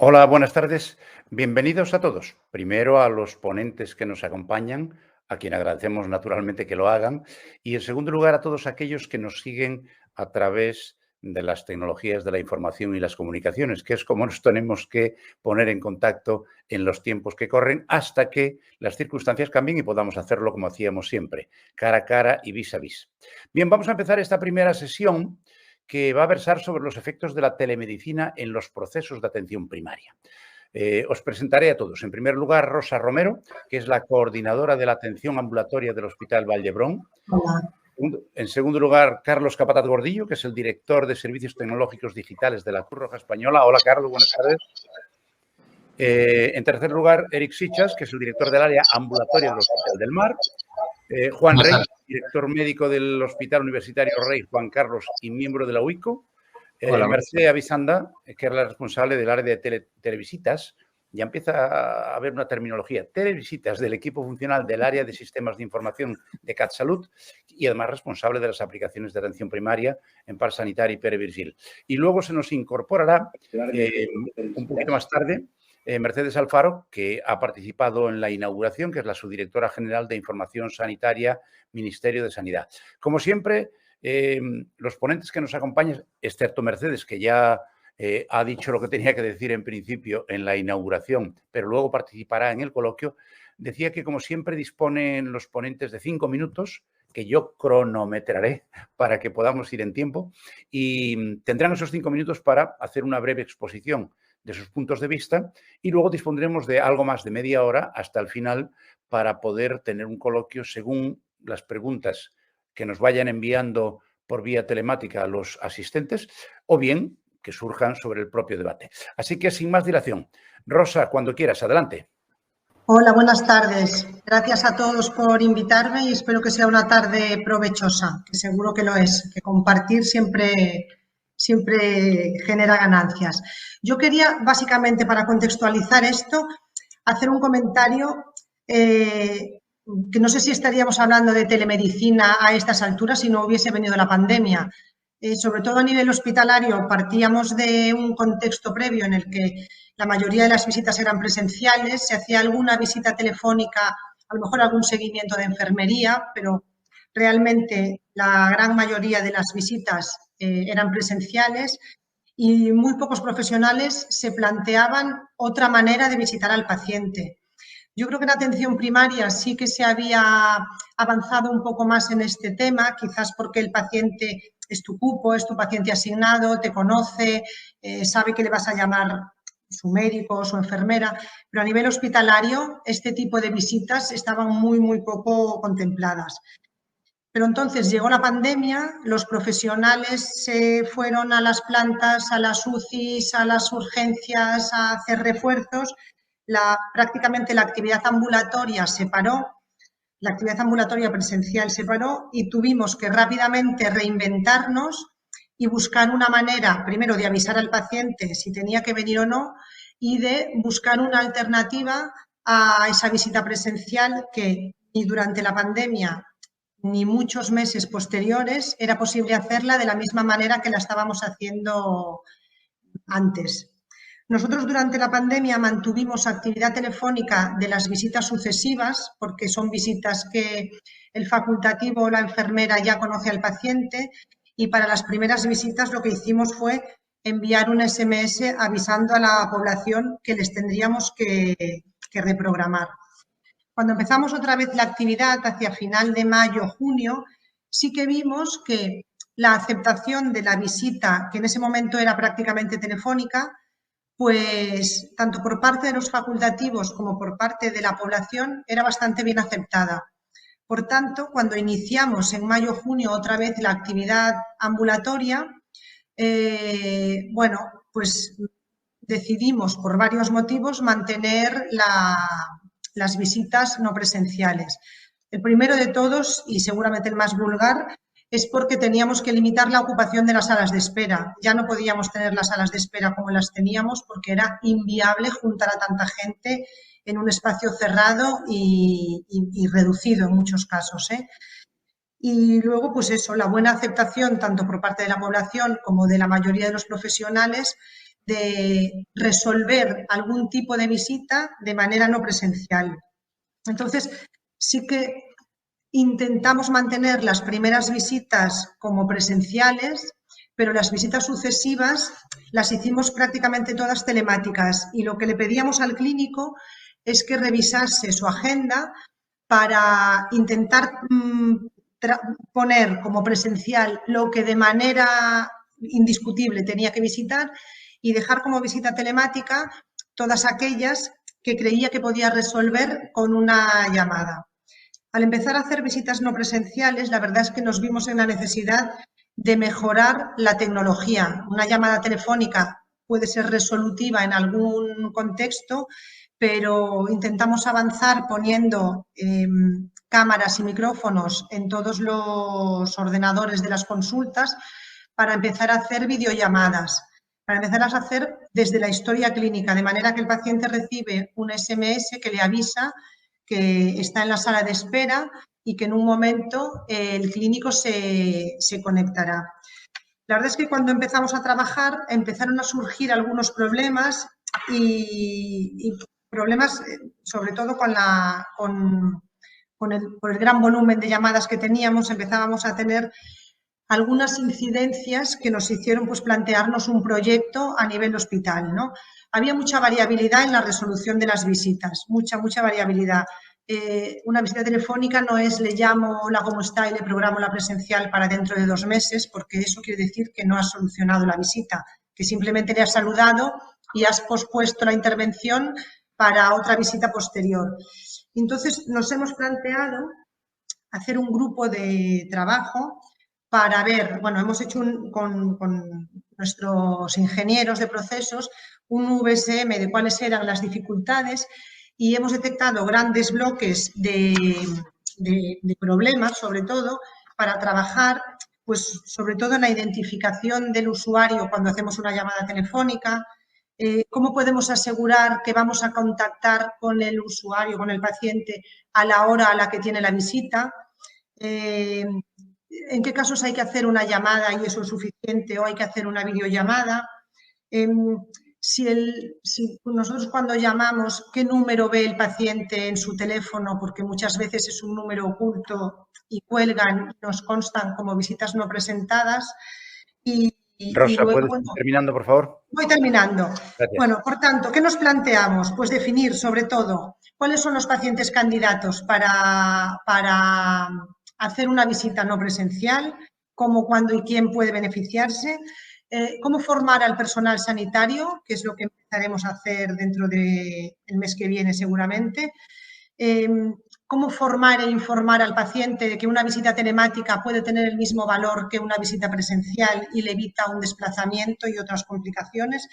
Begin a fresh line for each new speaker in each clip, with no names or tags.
Hola, buenas tardes. Bienvenidos a todos. Primero a los ponentes que nos acompañan, a quien agradecemos naturalmente que lo hagan. Y en segundo lugar a todos aquellos que nos siguen a través de las tecnologías de la información y las comunicaciones, que es como nos tenemos que poner en contacto en los tiempos que corren hasta que las circunstancias cambien y podamos hacerlo como hacíamos siempre, cara a cara y vis a vis. Bien, vamos a empezar esta primera sesión que va a versar sobre los efectos de la telemedicina en los procesos de atención primaria. Os presentaré a todos. En primer lugar, Rosa Romero, que es la coordinadora de la atención ambulatoria del Hospital Vallebrón.
Hola.
En segundo lugar, Carlos Capataz Gordillo, que es el director de Servicios Tecnológicos Digitales de la Cruz Roja Española. Hola, Carlos, buenas tardes. En tercer lugar, Eric Sichas, que es el director del área ambulatoria del Hospital del Mar. Juan Rey, director médico del Hospital Universitario Rey Juan Carlos y miembro de la UICO. Mercedes Avisanda, que es la responsable del área de televisitas. Ya empieza a haber una terminología. Televisitas del equipo funcional del área de sistemas de información de CatSalut y además responsable de las aplicaciones de atención primaria en Par Sanitari y Pere Virgil. Y luego se nos incorporará un poquito más tarde Mercedes Alfaro, que ha participado en la inauguración, que es la subdirectora general de Información Sanitaria, Ministerio de Sanidad. Como siempre, los ponentes que nos acompañan, excepto Mercedes, que ya ha dicho lo que tenía que decir en principio en la inauguración, pero luego participará en el coloquio, decía que como siempre disponen los ponentes de 5 minutos, que yo cronometraré para que podamos ir en tiempo, y tendrán esos 5 minutos para hacer una breve exposición de sus puntos de vista y luego dispondremos de algo más de media hora hasta el final para poder tener un coloquio según las preguntas que nos vayan enviando por vía telemática a los asistentes o bien que surjan sobre el propio debate. Así que sin más dilación, Rosa, cuando quieras, adelante.
Hola, buenas tardes. Gracias a todos por invitarme y espero que sea una tarde provechosa, que seguro que lo es, que compartir siempre genera ganancias. Yo quería, básicamente, para contextualizar esto, hacer un comentario que no sé si estaríamos hablando de telemedicina a estas alturas si no hubiese venido la pandemia. Sobre todo a nivel hospitalario, partíamos de un contexto previo en el que la mayoría de las visitas eran presenciales, se hacía alguna visita telefónica, a lo mejor algún seguimiento de enfermería, pero realmente la gran mayoría de las visitas eran presenciales y muy pocos profesionales se planteaban otra manera de visitar al paciente. Yo creo que en atención primaria sí que se había avanzado un poco más en este tema, quizás porque el paciente es tu cupo, es tu paciente asignado, te conoce, sabe que le vas a llamar su médico o su enfermera, pero a nivel hospitalario este tipo de visitas estaban muy poco contempladas. Pero entonces llegó la pandemia, los profesionales se fueron a las plantas, a las UCIs, a las urgencias, a hacer refuerzos. Prácticamente la actividad ambulatoria se paró, la actividad ambulatoria presencial se paró y tuvimos que rápidamente reinventarnos y buscar una manera, primero, de avisar al paciente si tenía que venir o no y de buscar una alternativa a esa visita presencial que ni durante la pandemia ni muchos meses posteriores era posible hacerla de la misma manera que la estábamos haciendo antes. Nosotros durante la pandemia mantuvimos actividad telefónica de las visitas sucesivas, porque son visitas que el facultativo o la enfermera ya conoce al paciente, y para las primeras visitas lo que hicimos fue enviar un SMS avisando a la población que les tendríamos que reprogramar. Cuando empezamos otra vez la actividad hacia final de mayo, junio, sí que vimos que la aceptación de la visita, que en ese momento era prácticamente telefónica, pues tanto por parte de los facultativos como por parte de la población era bastante bien aceptada. Por tanto, cuando iniciamos en mayo-junio otra vez la actividad ambulatoria, bueno, pues decidimos por varios motivos mantener las visitas no presenciales. El primero de todos, y seguramente el más vulgar, es porque teníamos que limitar la ocupación de las salas de espera. Ya no podíamos tener las salas de espera como las teníamos porque era inviable juntar a tanta gente en un espacio cerrado y reducido en muchos casos, ¿eh? Y luego, pues eso, la buena aceptación tanto por parte de la población como de la mayoría de los profesionales de resolver algún tipo de visita de manera no presencial. Entonces, sí que intentamos mantener las primeras visitas como presenciales, pero las visitas sucesivas las hicimos prácticamente todas telemáticas y lo que le pedíamos al clínico es que revisase su agenda para intentar poner como presencial lo que de manera indiscutible tenía que visitar y dejar como visita telemática todas aquellas que creía que podía resolver con una llamada. Al empezar a hacer visitas no presenciales, la verdad es que nos vimos en la necesidad de mejorar la tecnología. Una llamada telefónica puede ser resolutiva en algún contexto, pero intentamos avanzar poniendo cámaras y micrófonos en todos los ordenadores de las consultas para empezar a hacer videollamadas, para empezar a hacer desde la historia clínica, de manera que el paciente recibe un SMS que le avisa que está en la sala de espera y que en un momento el clínico se conectará. La verdad es que cuando empezamos a trabajar empezaron a surgir algunos problemas y problemas sobre todo por el gran volumen de llamadas que teníamos, empezábamos a tener algunas incidencias que nos hicieron pues, plantearnos un proyecto a nivel hospital, ¿no? Había mucha variabilidad en la resolución de las visitas, mucha variabilidad. Una visita telefónica no es le llamo, hola, ¿cómo está? Y le programo la presencial para dentro de 2 meses, porque eso quiere decir que no has solucionado la visita, que simplemente le has saludado y has pospuesto la intervención para otra visita posterior. Entonces, nos hemos planteado hacer un grupo de trabajo para ver, bueno, hemos hecho con nuestros ingenieros de procesos un VSM de cuáles eran las dificultades y hemos detectado grandes bloques de problemas, sobre todo, para trabajar, pues, sobre todo en la identificación del usuario cuando hacemos una llamada telefónica, cómo podemos asegurar que vamos a contactar con el usuario, con el paciente, a la hora a la que tiene la visita, en qué casos hay que hacer una llamada y eso es suficiente o hay que hacer una videollamada. Si nosotros cuando llamamos, ¿qué número ve el paciente en su teléfono? Porque muchas veces es un número oculto y cuelgan, nos constan como visitas no presentadas.
Rosa, luego, ¿puedes ir terminando, por favor?
Voy terminando.
Gracias.
Bueno, por tanto, ¿qué nos planteamos? Pues definir, sobre todo, cuáles son los pacientes candidatos para hacer una visita no presencial, cómo, cuándo y quién puede beneficiarse, cómo formar al personal sanitario, que es lo que empezaremos a hacer dentro del mes que viene seguramente, cómo formar e informar al paciente de que una visita telemática puede tener el mismo valor que una visita presencial y le evita un desplazamiento y otras complicaciones,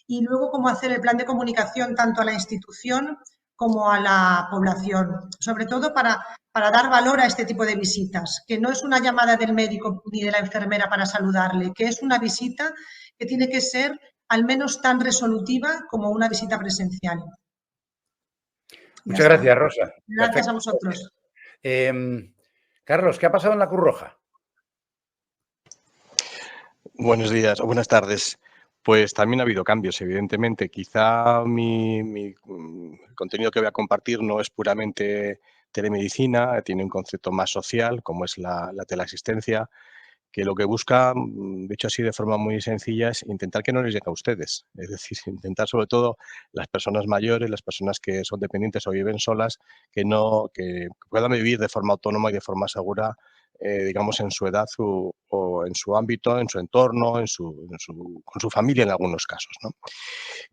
y luego cómo hacer el plan de comunicación tanto a la institución como a la población, sobre todo para dar valor a este tipo de visitas, que no es una llamada del médico ni de la enfermera para saludarle, que es una visita que tiene que ser al menos tan resolutiva como una visita presencial.
Muchas gracias, Rosa.
Gracias. Perfecto. A vosotros.
Carlos, ¿qué ha pasado en La Cruz-Roja?
Buenos días o buenas tardes. Pues también ha habido cambios, evidentemente. Quizá mi contenido que voy a compartir no es puramente telemedicina, tiene un concepto más social, como es la teleasistencia, que lo que busca, dicho así de forma muy sencilla, es intentar que no les llegue a ustedes. Es decir, intentar sobre todo las personas mayores, las personas que son dependientes o viven solas, que puedan vivir de forma autónoma y de forma segura, digamos, en su edad o en su ámbito, en su entorno, con su familia en algunos casos, ¿no?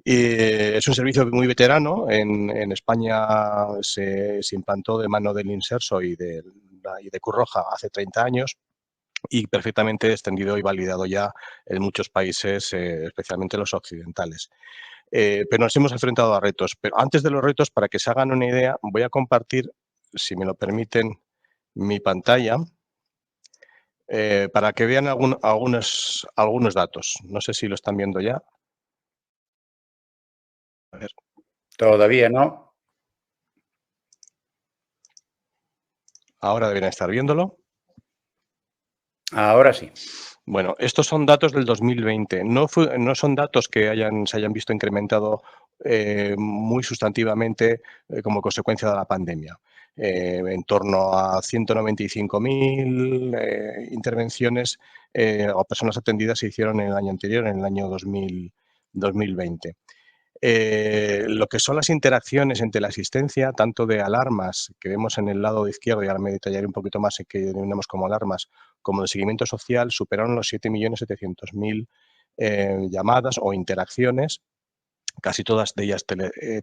Es un servicio muy veterano. En España se implantó de mano del Inserso y de Cruz Roja hace 30 años. Y perfectamente extendido y validado ya en muchos países, especialmente los occidentales. Pero nos hemos enfrentado a retos. Pero antes de los retos, para que se hagan una idea, voy a compartir, si me lo permiten, mi pantalla para que vean algunos datos. No sé si lo están viendo ya. A ver.
Todavía no.
Ahora deberían estar viéndolo.
Ahora sí.
Bueno, estos son datos del 2020. No son datos que se hayan visto incrementado muy sustantivamente como consecuencia de la pandemia. En torno a 195.000 intervenciones o personas atendidas se hicieron en el año anterior, en el año 2020. Lo que son las interacciones entre la asistencia, tanto de alarmas que vemos en el lado izquierdo, y ahora me detallaré un poquito más en qué denominamos como alarmas, como de seguimiento social, superaron los 7.700.000 llamadas o interacciones, casi todas de ellas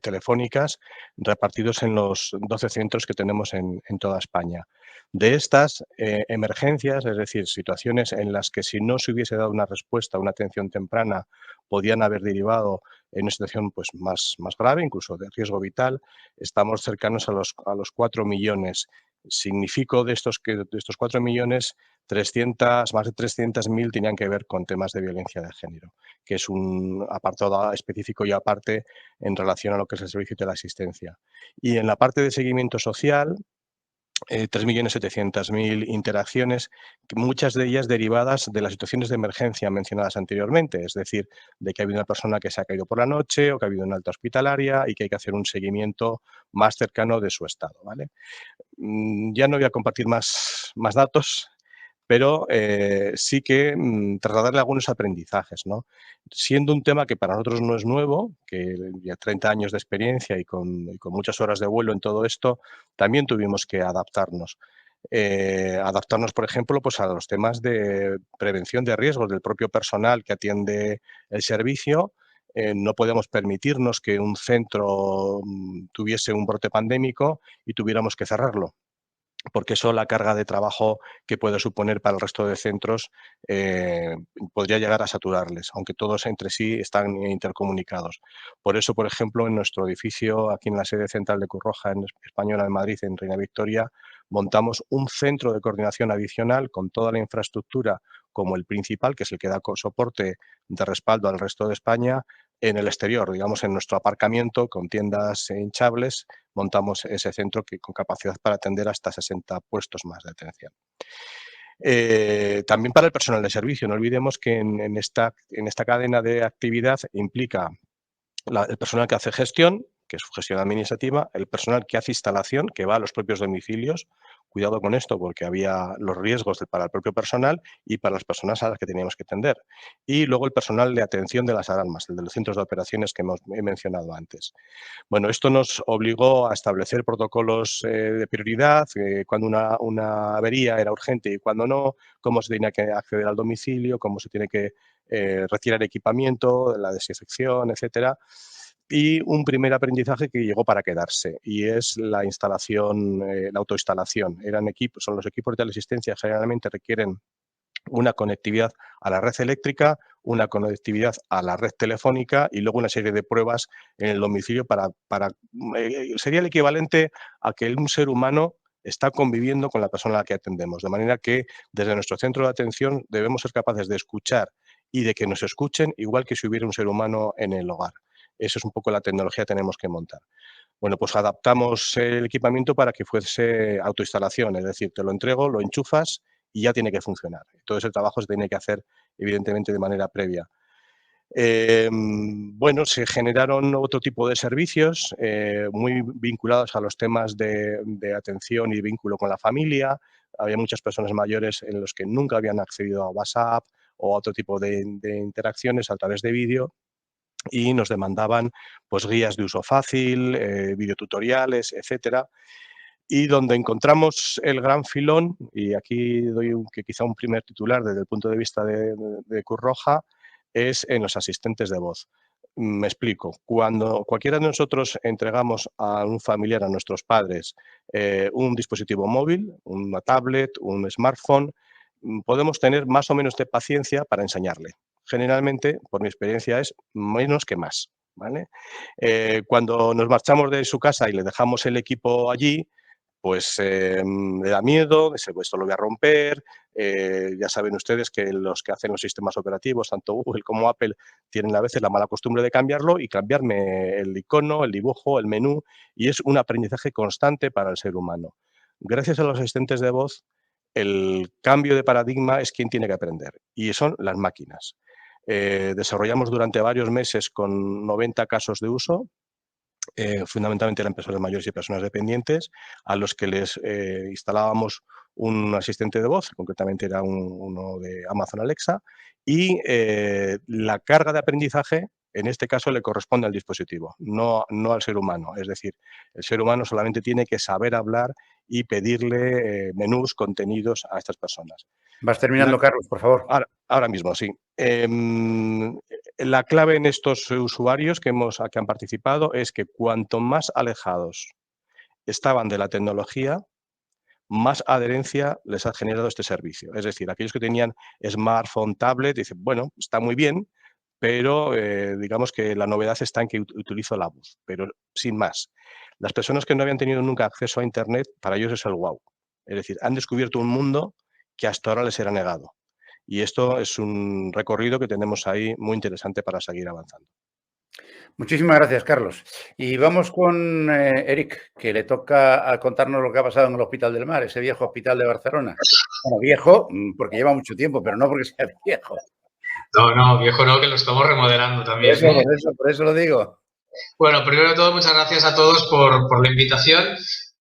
telefónicas, repartidos en los 12 centros que tenemos en toda España. De estas emergencias, es decir, situaciones en las que si no se hubiese dado una respuesta, una atención temprana, podían haber derivado en una situación pues, más grave, incluso de riesgo vital, estamos cercanos a los 4 millones. Significo de estos 4 millones, más de 300.000 tenían que ver con temas de violencia de género, que es un apartado específico y aparte en relación a lo que es el servicio de la asistencia. Y en la parte de seguimiento social, 3.700.000 interacciones, muchas de ellas derivadas de las situaciones de emergencia mencionadas anteriormente, es decir, de que ha habido una persona que se ha caído por la noche o que ha habido una alta hospitalaria y que hay que hacer un seguimiento más cercano de su estado, ¿vale? Ya no voy a compartir más datos, pero sí que trasladarle algunos aprendizajes, ¿no? Siendo un tema que para nosotros no es nuevo, que ya 30 años de experiencia y con muchas horas de vuelo en todo esto, también tuvimos que adaptarnos. Adaptarnos, por ejemplo, pues a los temas de prevención de riesgos del propio personal que atiende el servicio. No podemos permitirnos que un centro tuviese un brote pandémico y tuviéramos que cerrarlo, porque eso, la carga de trabajo que puede suponer para el resto de centros podría llegar a saturarles, aunque todos entre sí están intercomunicados. Por eso, por ejemplo, en nuestro edificio, aquí en la sede central de Cruz Roja Española en Madrid, en Reina Victoria, montamos un centro de coordinación adicional con toda la infraestructura como el principal, que es el que da soporte de respaldo al resto de España, en el exterior, digamos, en nuestro aparcamiento con tiendas hinchables, montamos ese centro con capacidad para atender hasta 60 puestos más de atención. También para el personal de servicio, no olvidemos que en esta cadena de actividad implica el personal que hace gestión, que es gestión administrativa, el personal que hace instalación, que va a los propios domicilios. Cuidado con esto, porque había los riesgos para el propio personal y para las personas a las que teníamos que atender. Y luego el personal de atención de las alarmas, el de los centros de operaciones que he mencionado antes. Bueno, esto nos obligó a establecer protocolos de prioridad, cuando una avería era urgente y cuando no, cómo se tenía que acceder al domicilio, cómo se tiene que retirar equipaamiento, la desinfección, etcétera. Y un primer aprendizaje que llegó para quedarse, y es la instalación, la autoinstalación. Son los equipos de teleasistencia, generalmente requieren una conectividad a la red eléctrica, una conectividad a la red telefónica y luego una serie de pruebas en el domicilio sería el equivalente a que un ser humano está conviviendo con la persona a la que atendemos. De manera que desde nuestro centro de atención debemos ser capaces de escuchar y de que nos escuchen igual que si hubiera un ser humano en el hogar. Eso es un poco la tecnología que tenemos que montar. Bueno, pues adaptamos el equipamiento para que fuese autoinstalación, es decir, te lo entrego, lo enchufas y ya tiene que funcionar. Todo ese trabajo se tiene que hacer, evidentemente, de manera previa. Bueno, se generaron otro tipo de servicios muy vinculados a los temas de atención y vínculo con la familia. Había muchas personas mayores en los que nunca habían accedido a WhatsApp o a otro tipo de interacciones a través de vídeo, y nos demandaban pues guías de uso fácil, videotutoriales, etcétera. Y donde encontramos el gran filón, y aquí doy quizá un primer titular desde el punto de vista de Cruz Roja, es en los asistentes de voz. Me explico. Cuando cualquiera de nosotros entregamos a un familiar, a nuestros padres, un dispositivo móvil, una tablet, un smartphone, podemos tener más o menos de paciencia para enseñarle. Generalmente, por mi experiencia, es menos que más, ¿vale? Cuando nos marchamos de su casa y le dejamos el equipo allí, pues le da miedo, dice, pues esto lo voy a romper. Ya saben ustedes que los que hacen los sistemas operativos, tanto Google como Apple, tienen a veces la mala costumbre de cambiarlo y cambiarme el icono, el dibujo, el menú, y es un aprendizaje constante para el ser humano. Gracias a los asistentes de voz, el cambio de paradigma es quien tiene que aprender, y son las máquinas. Desarrollamos durante varios meses con 90 casos de uso, fundamentalmente eran personas mayores y personas dependientes, a los que les instalábamos un asistente de voz, concretamente era uno de Amazon Alexa, y la carga de aprendizaje en este caso le corresponde al dispositivo, no al ser humano. Es decir, el ser humano solamente tiene que saber hablar y pedirle menús, contenidos a estas personas.
Vas terminando, Carlos, por favor.
Ahora mismo, sí. La clave en estos usuarios que han participado es que cuanto más alejados estaban de la tecnología, más adherencia les ha generado este servicio. Es decir, aquellos que tenían smartphone, tablet, dicen, bueno, está muy bien, pero digamos que la novedad está en que utilizo la voz, pero sin más. Las personas que no habían tenido nunca acceso a Internet, para ellos es el wow. Es decir, han descubierto un mundo que hasta ahora les era negado. Y esto es un recorrido que tenemos ahí muy interesante para seguir avanzando.
Muchísimas gracias, Carlos. Y vamos con Eric, que le toca contarnos lo que ha pasado en el Hospital del Mar, ese viejo hospital de Barcelona. Bueno, viejo, porque lleva mucho tiempo, pero no porque sea viejo.
No, viejo no, que lo estamos remodelando también.
Por eso lo digo.
Bueno, primero de todo, muchas gracias a todos por la invitación.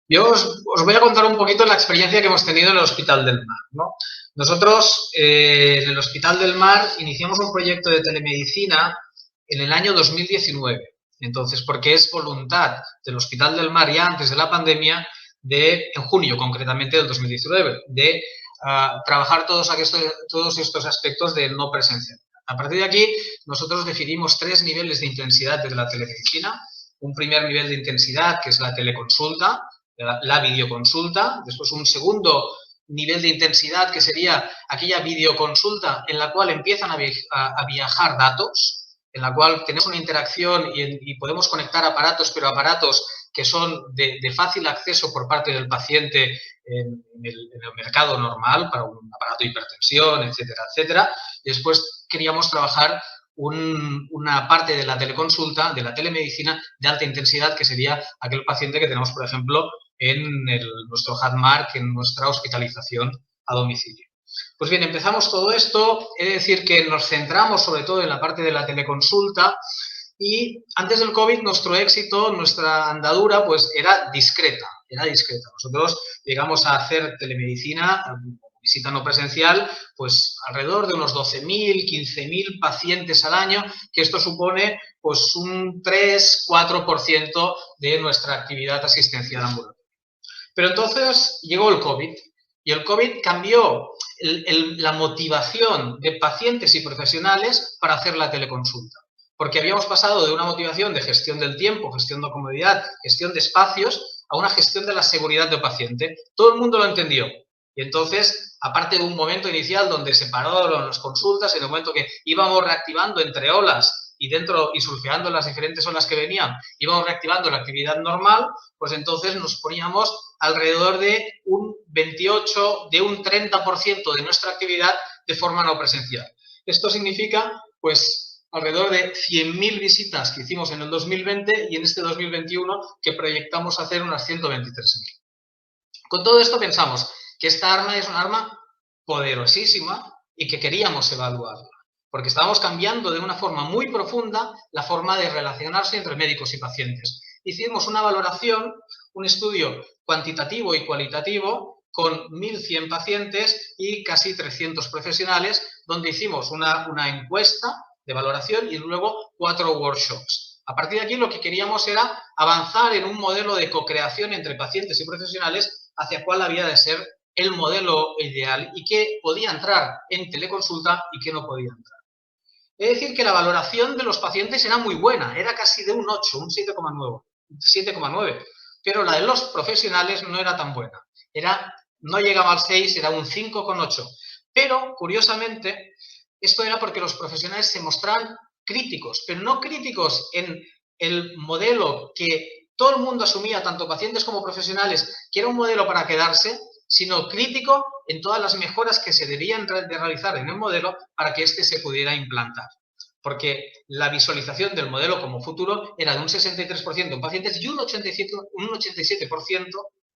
Yo os voy a contar un poquito la experiencia que hemos tenido en el Hospital del Mar, ¿no? Nosotros, en el Hospital del Mar, iniciamos un proyecto de telemedicina en el año 2019. Entonces, porque es voluntad del Hospital del Mar ya antes de la pandemia, en junio concretamente del 2019, de trabajar todos estos aspectos de no presencial. A partir de aquí, nosotros definimos 3 niveles de intensidad de la telemedicina. Un primer nivel de intensidad, que es la teleconsulta, la videoconsulta. Después, un segundo nivel de intensidad, que sería aquella videoconsulta en la cual empiezan a viajar datos, en la cual tenemos una interacción y podemos conectar aparatos, pero aparatos que son de fácil acceso por parte del paciente en el mercado normal, para un aparato de hipertensión, etcétera, etcétera. Y después queríamos trabajar una parte de la teleconsulta, de la telemedicina de alta intensidad, que sería aquel paciente que tenemos, por ejemplo, en nuestro Hadmark, en nuestra hospitalización a domicilio. Pues bien, empezamos todo esto, es decir, que nos centramos sobre todo en la parte de la teleconsulta, y antes del COVID nuestro éxito, nuestra andadura, pues era discreta. Nosotros llegamos a hacer telemedicina, visita no presencial, pues alrededor de unos 12.000, 15.000 pacientes al año, que esto supone pues un 3-4% de nuestra actividad asistencial ambulatoria. Pero entonces llegó el COVID, y el COVID cambió la motivación de pacientes y profesionales para hacer la teleconsulta. Porque habíamos pasado de una motivación de gestión del tiempo, gestión de comodidad, gestión de espacios, a una gestión de la seguridad del paciente. Todo el mundo lo entendió. Y entonces, aparte de un momento inicial donde se pararon las consultas, en el momento que íbamos reactivando entre olas y surfeando las diferentes olas que venían, íbamos reactivando la actividad normal, pues entonces nos poníamos alrededor de un 28, de un 30% de nuestra actividad de forma no presencial. Esto significa, pues, alrededor de 100.000 visitas que hicimos en el 2020 y en este 2021 que proyectamos hacer unas 123.000. Con todo esto pensamos que esta arma es una arma poderosísima y que queríamos evaluarla, porque estábamos cambiando de una forma muy profunda la forma de relacionarse entre médicos y pacientes. Hicimos una valoración, un estudio cuantitativo y cualitativo con 1.100 pacientes y casi 300 profesionales, donde hicimos una encuesta de valoración y luego 4 workshops. A partir de aquí lo que queríamos era avanzar en un modelo de co-creación entre pacientes y profesionales hacia cuál había de ser el modelo ideal y qué podía entrar en teleconsulta y qué no podía entrar. Es decir, que la valoración de los pacientes era muy buena, era casi de un 8, un 7,9, pero la de los profesionales no era tan buena. No llegaba al 6, era un 5,8. Pero, curiosamente, esto era porque los profesionales se mostraban críticos, pero no críticos en el modelo que todo el mundo asumía, tanto pacientes como profesionales, que era un modelo para quedarse, sino crítico en todas las mejoras que se debían de realizar en el modelo para que éste se pudiera implantar. Porque la visualización del modelo como futuro era de un 63% en pacientes y un 87%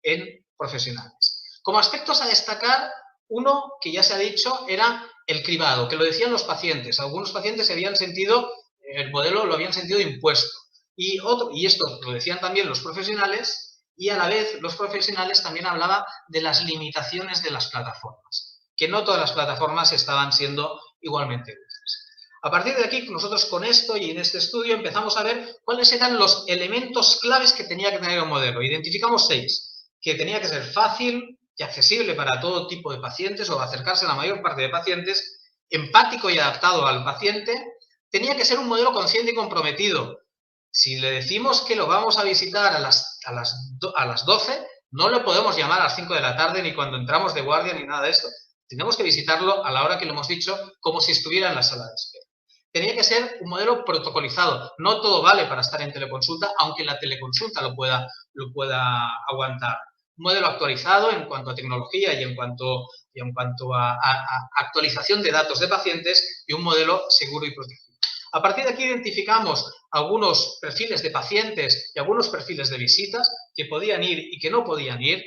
en profesionales. Como aspectos a destacar, Uno, que ya se ha dicho, era el cribado, que lo decían los pacientes. Algunos pacientes habían sentido, el modelo lo habían sentido impuesto. Y esto lo decían también los profesionales, y a la vez los profesionales también hablaban de las limitaciones de las plataformas, que no todas las plataformas estaban siendo igualmente útiles. A partir de aquí, nosotros con esto y en este estudio empezamos a ver cuáles eran los elementos claves que tenía que tener un modelo. Identificamos 6, que tenía que ser fácil y accesible para todo tipo de pacientes o acercarse a la mayor parte de pacientes, empático y adaptado al paciente, tenía que ser un modelo consciente y comprometido. Si le decimos que lo vamos a visitar a las 12, no lo podemos llamar a las 5 de la tarde ni cuando entramos de guardia ni nada de esto. Tenemos que visitarlo a la hora que lo hemos dicho, como si estuviera en la sala de espera. Tenía que ser un modelo protocolizado. No todo vale para estar en teleconsulta, aunque la teleconsulta lo pueda aguantar. Un modelo actualizado en cuanto a tecnología y en cuanto a actualización de datos de pacientes, y un modelo seguro y protegido. A partir de aquí identificamos algunos perfiles de pacientes y algunos perfiles de visitas que podían ir y que no podían ir.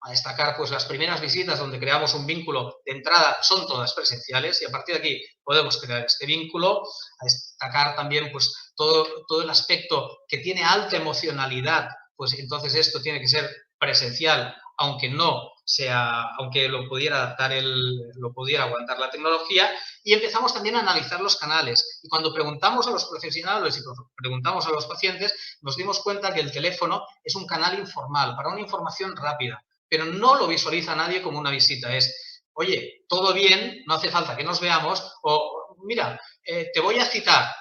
A destacar, pues, las primeras visitas donde creamos un vínculo de entrada son todas presenciales, y a partir de aquí podemos crear este vínculo. A destacar también, pues, todo el aspecto que tiene alta emocionalidad, pues entonces esto tiene que ser presencial, aunque lo pudiera aguantar la tecnología. Y empezamos también a analizar los canales. Y cuando preguntamos a los profesionales y preguntamos a los pacientes, nos dimos cuenta que el teléfono es un canal informal para una información rápida, pero no lo visualiza nadie como una visita. Es, oye, todo bien, no hace falta que nos veamos, o mira, te voy a citar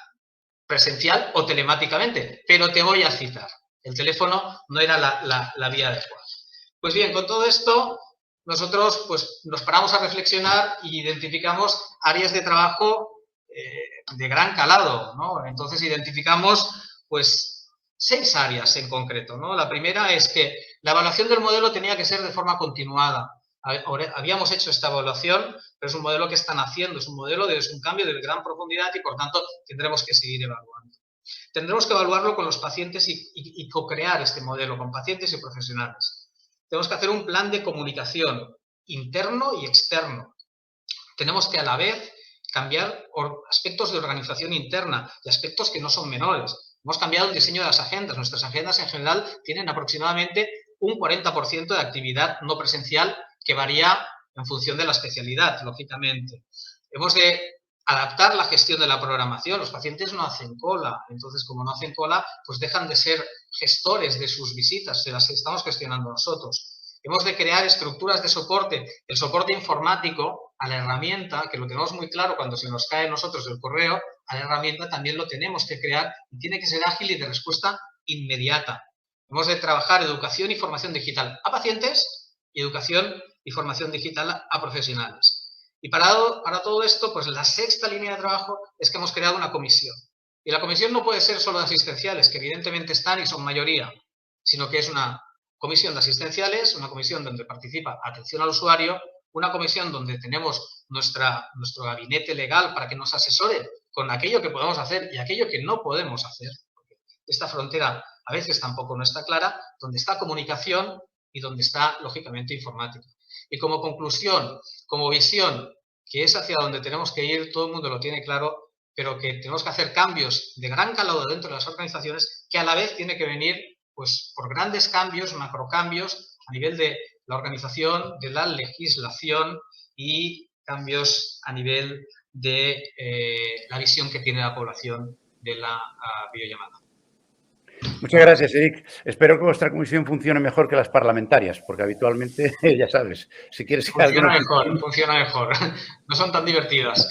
presencial o telemáticamente, pero te voy a citar. El teléfono no era la vía adecuada. Pues bien, con todo esto, nosotros, pues, nos paramos a reflexionar y identificamos áreas de trabajo de gran calado, ¿no? Entonces identificamos, pues, 6 áreas en concreto, ¿no? La primera es que la evaluación del modelo tenía que ser de forma continuada. Habíamos hecho esta evaluación, pero es un modelo que están haciendo, es un cambio de gran profundidad y, por tanto, tendremos que seguir evaluando. Tendremos que evaluarlo con los pacientes y co-crear este modelo con pacientes y profesionales. Tenemos que hacer un plan de comunicación interno y externo. Tenemos que, a la vez, cambiar aspectos de organización interna y aspectos que no son menores. Hemos cambiado el diseño de las agendas. Nuestras agendas, en general, tienen aproximadamente un 40% de actividad no presencial, que varía en función de la especialidad, lógicamente. Hemos de adaptar la gestión de la programación. Los pacientes no hacen cola. Entonces, como no hacen cola, pues dejan de ser gestores de sus visitas, se las estamos gestionando nosotros. Hemos de crear estructuras de soporte, el soporte informático a la herramienta, que lo tenemos muy claro cuando se nos cae a nosotros el correo, a la herramienta también lo tenemos que crear y tiene que ser ágil y de respuesta inmediata. Hemos de trabajar educación y formación digital a pacientes y educación y formación digital a profesionales. Y para todo esto, pues la 6ª línea de trabajo es que hemos creado una comisión. Y la comisión no puede ser solo de asistenciales, que evidentemente están y son mayoría, sino que es una comisión de asistenciales, una comisión donde participa atención al usuario, una comisión donde tenemos nuestro gabinete legal para que nos asesore con aquello que podemos hacer y aquello que no podemos hacer. Porque esta frontera a veces tampoco no está clara, donde está comunicación y donde está, lógicamente, informática. Y como conclusión, como visión, que es hacia donde tenemos que ir, todo el mundo lo tiene claro, pero que tenemos que hacer cambios de gran calado dentro de las organizaciones, que a la vez tiene que venir, pues, por grandes cambios, macrocambios, a nivel de la organización, de la legislación y cambios a nivel de la visión que tiene la población de la videollamada.
Muchas gracias, Eric. Espero que vuestra comisión funcione mejor que las parlamentarias, porque habitualmente, ya sabes, si quieres que
funciona mejor. No son tan divertidas.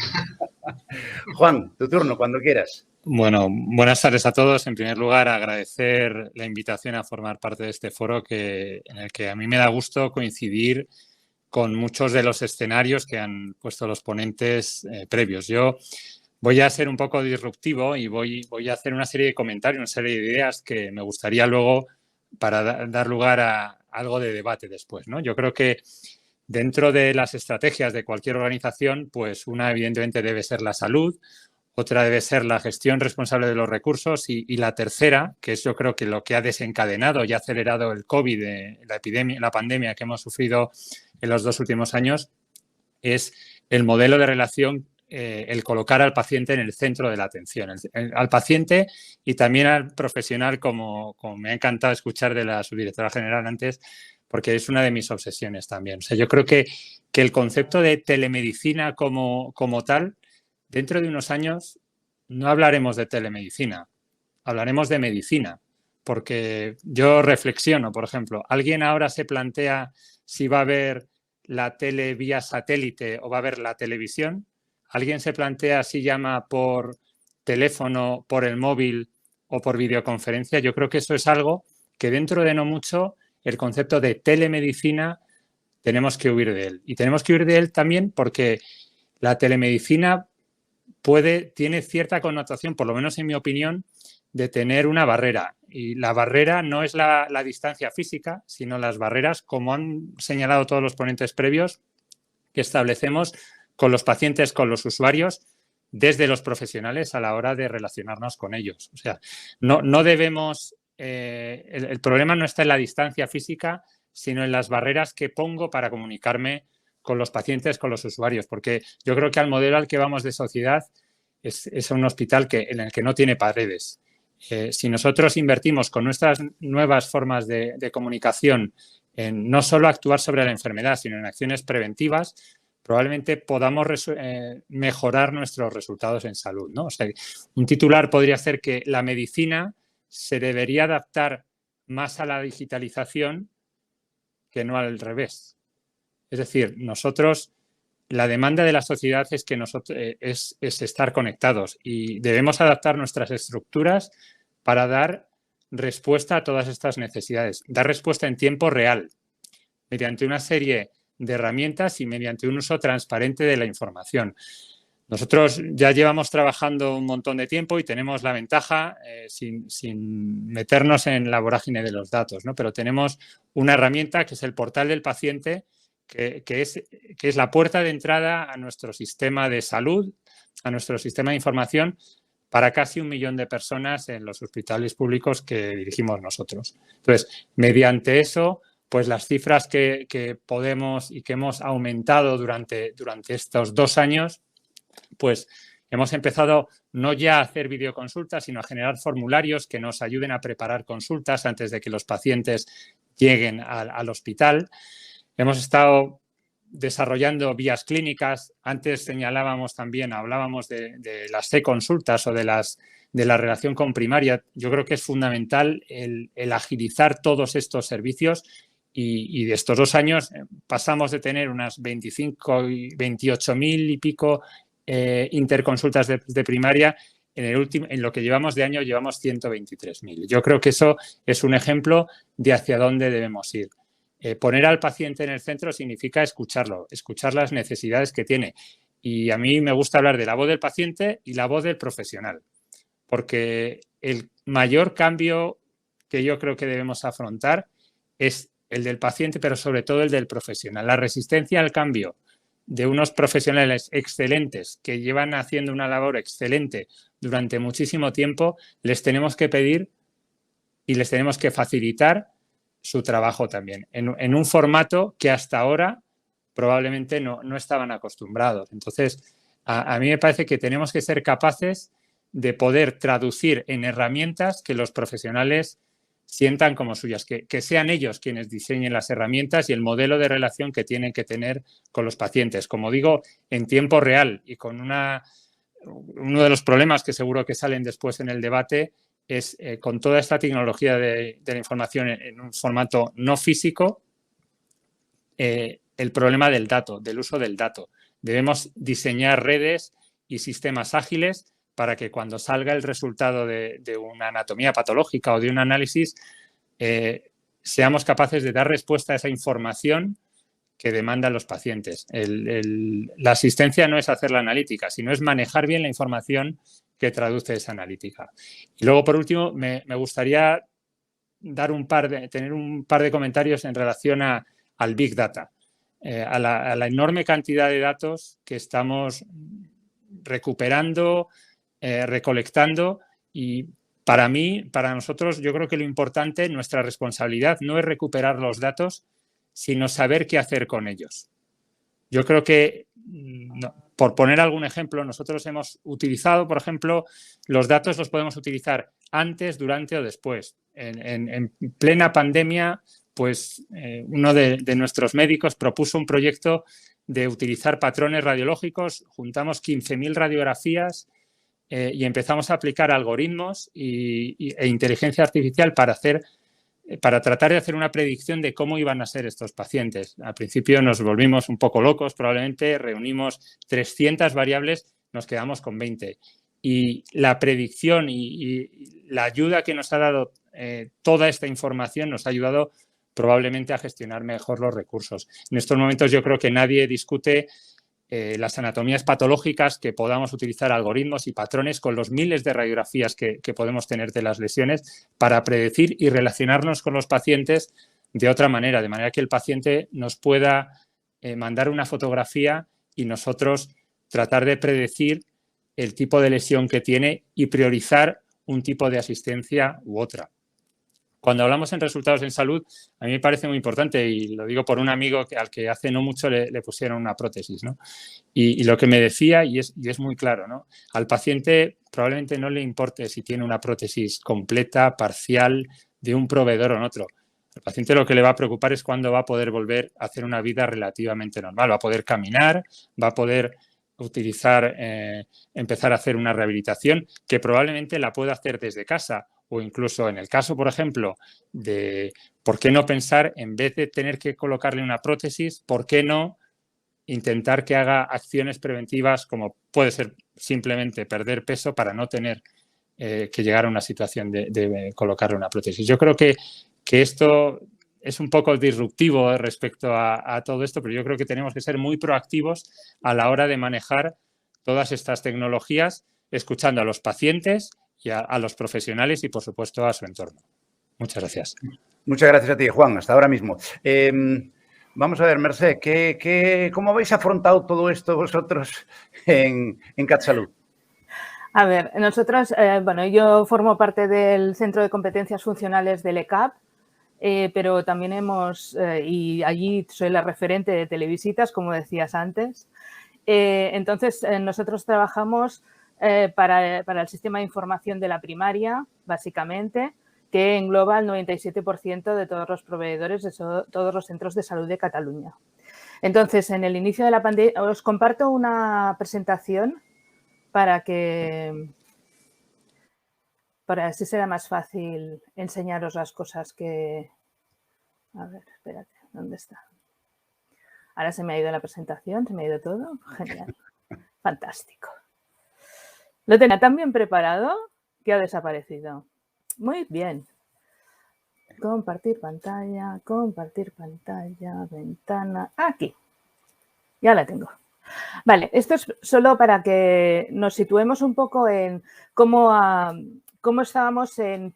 Juan, tu turno, cuando quieras.
Bueno, buenas tardes a todos. En primer lugar, agradecer la invitación a formar parte de este foro en el que a mí me da gusto coincidir con muchos de los escenarios que han puesto los ponentes previos. Yo voy a ser un poco disruptivo y voy a hacer una serie de comentarios, una serie de ideas que me gustaría luego para dar lugar a algo de debate después, ¿no? Yo creo que dentro de las estrategias de cualquier organización, pues una evidentemente debe ser la salud, otra debe ser la gestión responsable de los recursos y la tercera, que es yo creo que lo que ha desencadenado y ha acelerado el COVID, la pandemia que hemos sufrido en los 2 últimos años, es el modelo de relación, el colocar al paciente en el centro de la atención, al paciente y también al profesional, como me ha encantado escuchar de la subdirectora general antes, porque es una de mis obsesiones también. O sea, yo creo que el concepto de telemedicina como tal, dentro de unos años no hablaremos de telemedicina, hablaremos de medicina, porque yo reflexiono, por ejemplo, ¿alguien ahora se plantea si va a ver la tele vía satélite o va a ver la televisión? ¿Alguien se plantea si llama por teléfono, por el móvil o por videoconferencia? Yo creo que eso es algo que dentro de no mucho el concepto de telemedicina tenemos que huir de él. Y tenemos que huir de él también porque la telemedicina tiene cierta connotación, por lo menos en mi opinión, de tener una barrera. Y la barrera no es la distancia física, sino las barreras, como han señalado todos los ponentes previos, que establecemos con los pacientes, con los usuarios, desde los profesionales a la hora de relacionarnos con ellos. O sea, no debemos... el problema no está en la distancia física, sino en las barreras que pongo para comunicarme con los pacientes, con los usuarios, porque yo creo que al modelo al que vamos de sociedad es un hospital en el que no tiene paredes. Si nosotros invertimos con nuestras nuevas formas de comunicación en no solo actuar sobre la enfermedad, sino en acciones preventivas, probablemente podamos mejorar nuestros resultados en salud, ¿no? O sea, un titular podría ser que la medicina se debería adaptar más a la digitalización que no al revés. Es decir, la demanda de la sociedad es que es estar conectados y debemos adaptar nuestras estructuras para dar respuesta a todas estas necesidades, dar respuesta en tiempo real, mediante una serie de herramientas y mediante un uso transparente de la información. Nosotros ya llevamos trabajando un montón de tiempo y tenemos la ventaja, sin meternos en la vorágine de los datos, ¿no? Pero tenemos una herramienta que es el portal del paciente, que es la puerta de entrada a nuestro sistema de salud, a nuestro sistema de información para casi 1 millón de personas en los hospitales públicos que dirigimos nosotros. Entonces, mediante eso, pues las cifras que podemos y que hemos aumentado durante estos 2 años, pues hemos empezado no ya a hacer videoconsultas, sino a generar formularios que nos ayuden a preparar consultas antes de que los pacientes lleguen al hospital. Hemos estado desarrollando vías clínicas. Antes hablábamos de las e-consultas o de la relación con primaria. Yo creo que es fundamental el agilizar todos estos servicios y de estos 2 años pasamos de tener unas 28.000 y pico interconsultas de primaria. En lo que llevamos de año llevamos 123.000. Yo creo que eso es un ejemplo de hacia dónde debemos ir. Poner al paciente en el centro significa escucharlo, escuchar las necesidades que tiene. Y a mí me gusta hablar de la voz del paciente y la voz del profesional, porque el mayor cambio que yo creo que debemos afrontar es el del paciente, pero sobre todo el del profesional. La resistencia al cambio de unos profesionales excelentes que llevan haciendo una labor excelente durante muchísimo tiempo, les tenemos que pedir y les tenemos que facilitar su trabajo también, en un formato que hasta ahora probablemente no estaban acostumbrados. Entonces, a mí me parece que tenemos que ser capaces de poder traducir en herramientas que los profesionales sientan como suyas, que sean ellos quienes diseñen las herramientas y el modelo de relación que tienen que tener con los pacientes. Como digo, en tiempo real y con uno de los problemas que seguro que salen después en el debate es con toda esta tecnología de la información en un formato no físico, el problema del dato, del uso del dato. Debemos diseñar redes y sistemas ágiles para que cuando salga el resultado de una anatomía patológica o de un análisis, seamos capaces de dar respuesta a esa información que demandan los pacientes. La asistencia no es hacer la analítica, sino es manejar bien la información que traduce esa analítica. Y luego, por último, me gustaría tener un par de comentarios en relación al Big Data, a la enorme cantidad de datos que estamos recuperando, recolectando, y para nosotros, yo creo que lo importante, nuestra responsabilidad no es recuperar los datos, sino saber qué hacer con ellos. Yo creo que por poner algún ejemplo, nosotros hemos utilizado, por ejemplo, los datos los podemos utilizar antes, durante o después. En plena pandemia, pues uno de nuestros médicos propuso un proyecto de utilizar patrones radiológicos, juntamos 15.000 radiografías y empezamos a aplicar algoritmos e inteligencia artificial para tratar de hacer una predicción de cómo iban a ser estos pacientes. Al principio nos volvimos un poco locos, probablemente reunimos 300 variables, nos quedamos con 20. Y la predicción y la ayuda que nos ha dado toda esta información nos ha ayudado probablemente a gestionar mejor los recursos. En estos momentos yo creo que nadie discute las anatomías patológicas, que podamos utilizar algoritmos y patrones con los miles de radiografías que podemos tener de las lesiones para predecir y relacionarnos con los pacientes de otra manera, de manera que el paciente nos pueda mandar una fotografía y nosotros tratar de predecir el tipo de lesión que tiene y priorizar un tipo de asistencia u otra. Cuando hablamos en resultados en salud, a mí me parece muy importante, y lo digo por un amigo al que hace no mucho le pusieron una prótesis, ¿no? Y lo que me decía, y es muy claro, ¿no? Al paciente probablemente no le importe si tiene una prótesis completa, parcial, de un proveedor o en otro. Al paciente lo que le va a preocupar es cuándo va a poder volver a hacer una vida relativamente normal. Va a poder caminar, va a poder utilizar, empezar a hacer una rehabilitación que probablemente la pueda hacer desde casa. O incluso en el caso, por ejemplo, de por qué no pensar, en vez de tener que colocarle una prótesis, por qué no intentar que haga acciones preventivas como puede ser simplemente perder peso para no tener que llegar a una situación de colocarle una prótesis. Yo creo que esto es un poco disruptivo respecto a todo esto, pero yo creo que tenemos que ser muy proactivos a la hora de manejar todas estas tecnologías, escuchando a los pacientes y a los profesionales y, por supuesto, a su entorno. Muchas gracias.
Muchas gracias a ti, Juan. Hasta ahora mismo. Vamos a ver, Mercè, ¿cómo habéis afrontado todo esto vosotros en CatSalud?
A ver, nosotros, bueno, yo formo parte del Centro de Competencias Funcionales del ECAP, pero también y allí soy la referente de Televisitas, como decías antes. Entonces, nosotros trabajamos para el sistema de información de la primaria, básicamente, que engloba el 97% de todos los proveedores de todos los centros de salud de Cataluña. Entonces, en el inicio de la pandemia, os comparto una presentación para así será más fácil enseñaros las cosas que... A ver, espérate, ¿dónde está? Ahora se me ha ido la presentación, se me ha ido todo. Genial, fantástico. Lo tenía tan bien preparado que ha desaparecido. Muy bien. Compartir pantalla, ventana. Aquí. Ya la tengo. Vale, esto es solo para que nos situemos un poco en cómo estábamos en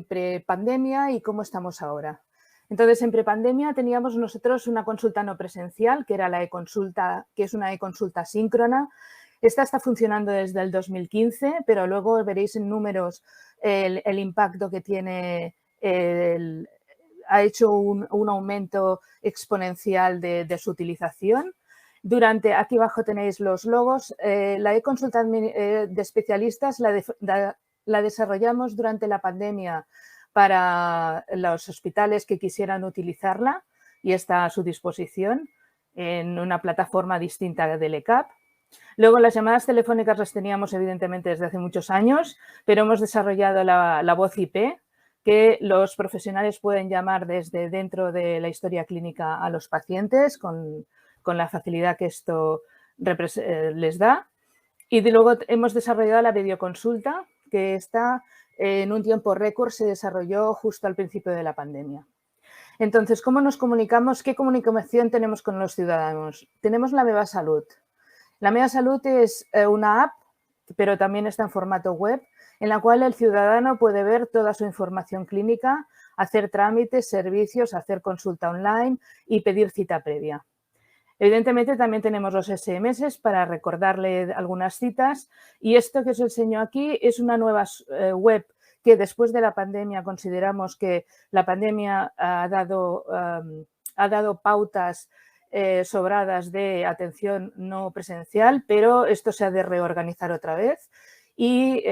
prepandemia y cómo estamos ahora. Entonces, en prepandemia teníamos nosotros una consulta no presencial, que era la e-consulta, que es una e-consulta síncrona. Esta está funcionando desde el 2015, pero luego veréis en números el impacto que tiene, ha hecho un aumento exponencial de su utilización. Aquí abajo tenéis los logos. La e-consulta de especialistas la desarrollamos durante la pandemia para los hospitales que quisieran utilizarla y está a su disposición en una plataforma distinta del ECAP. Luego, las llamadas telefónicas las teníamos evidentemente desde hace muchos años, pero hemos desarrollado la voz IP, que los profesionales pueden llamar desde dentro de la historia clínica a los pacientes con la facilidad que esto les da. Y luego hemos desarrollado la videoconsulta, que está en un tiempo récord, se desarrolló justo al principio de la pandemia. Entonces, ¿cómo nos comunicamos? ¿Qué comunicación tenemos con los ciudadanos? Tenemos la Meva Salud. La Meva Salud es una app, pero también está en formato web, en la cual el ciudadano puede ver toda su información clínica, hacer trámites, servicios, hacer consulta online y pedir cita previa. Evidentemente, también tenemos los SMS para recordarle algunas citas, y esto que os enseño aquí es una nueva web que después de la pandemia consideramos que la pandemia ha dado pautas sobradas de atención no presencial, pero esto se ha de reorganizar otra vez y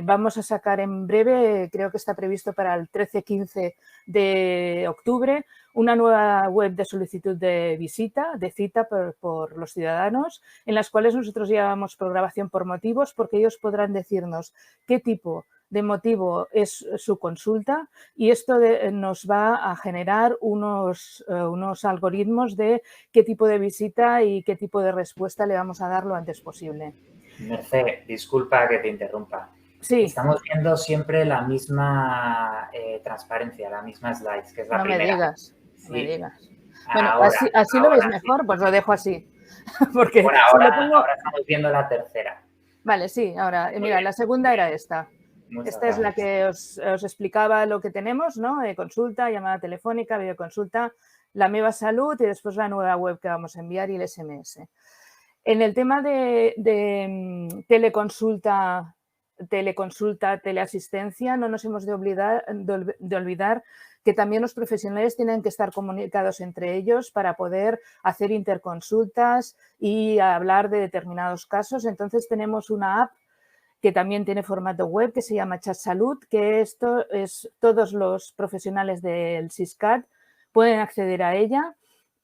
vamos a sacar en breve, creo que está previsto para el 13-15 de octubre, una nueva web de solicitud de visita, de cita por los ciudadanos, en las cuales nosotros llevamos programación por motivos, porque ellos podrán decirnos qué tipo de motivo es su consulta y esto nos va a generar unos algoritmos de qué tipo de visita y qué tipo de respuesta le vamos a dar lo antes posible.
Mercé, disculpa que te interrumpa.
Sí.
Estamos viendo siempre la misma transparencia, la misma slides, que es la primera.
No me digas,
sí.
no me digas. Bueno, así lo veis mejor, pues lo dejo así. Porque
bueno, ahora estamos viendo la tercera.
Vale, sí, ahora, mira, la segunda era esta. Esta es la que os explicaba lo que tenemos, ¿no? Consulta, llamada telefónica, videoconsulta, la Meva Salud y después la nueva web que vamos a enviar y el SMS. En el tema de teleconsulta, teleasistencia, no nos hemos de olvidar que también los profesionales tienen que estar comunicados entre ellos para poder hacer interconsultas y hablar de determinados casos. Entonces tenemos una app que también tiene formato web, que se llama Chat Salud, que esto es todos los profesionales del Siscat pueden acceder a ella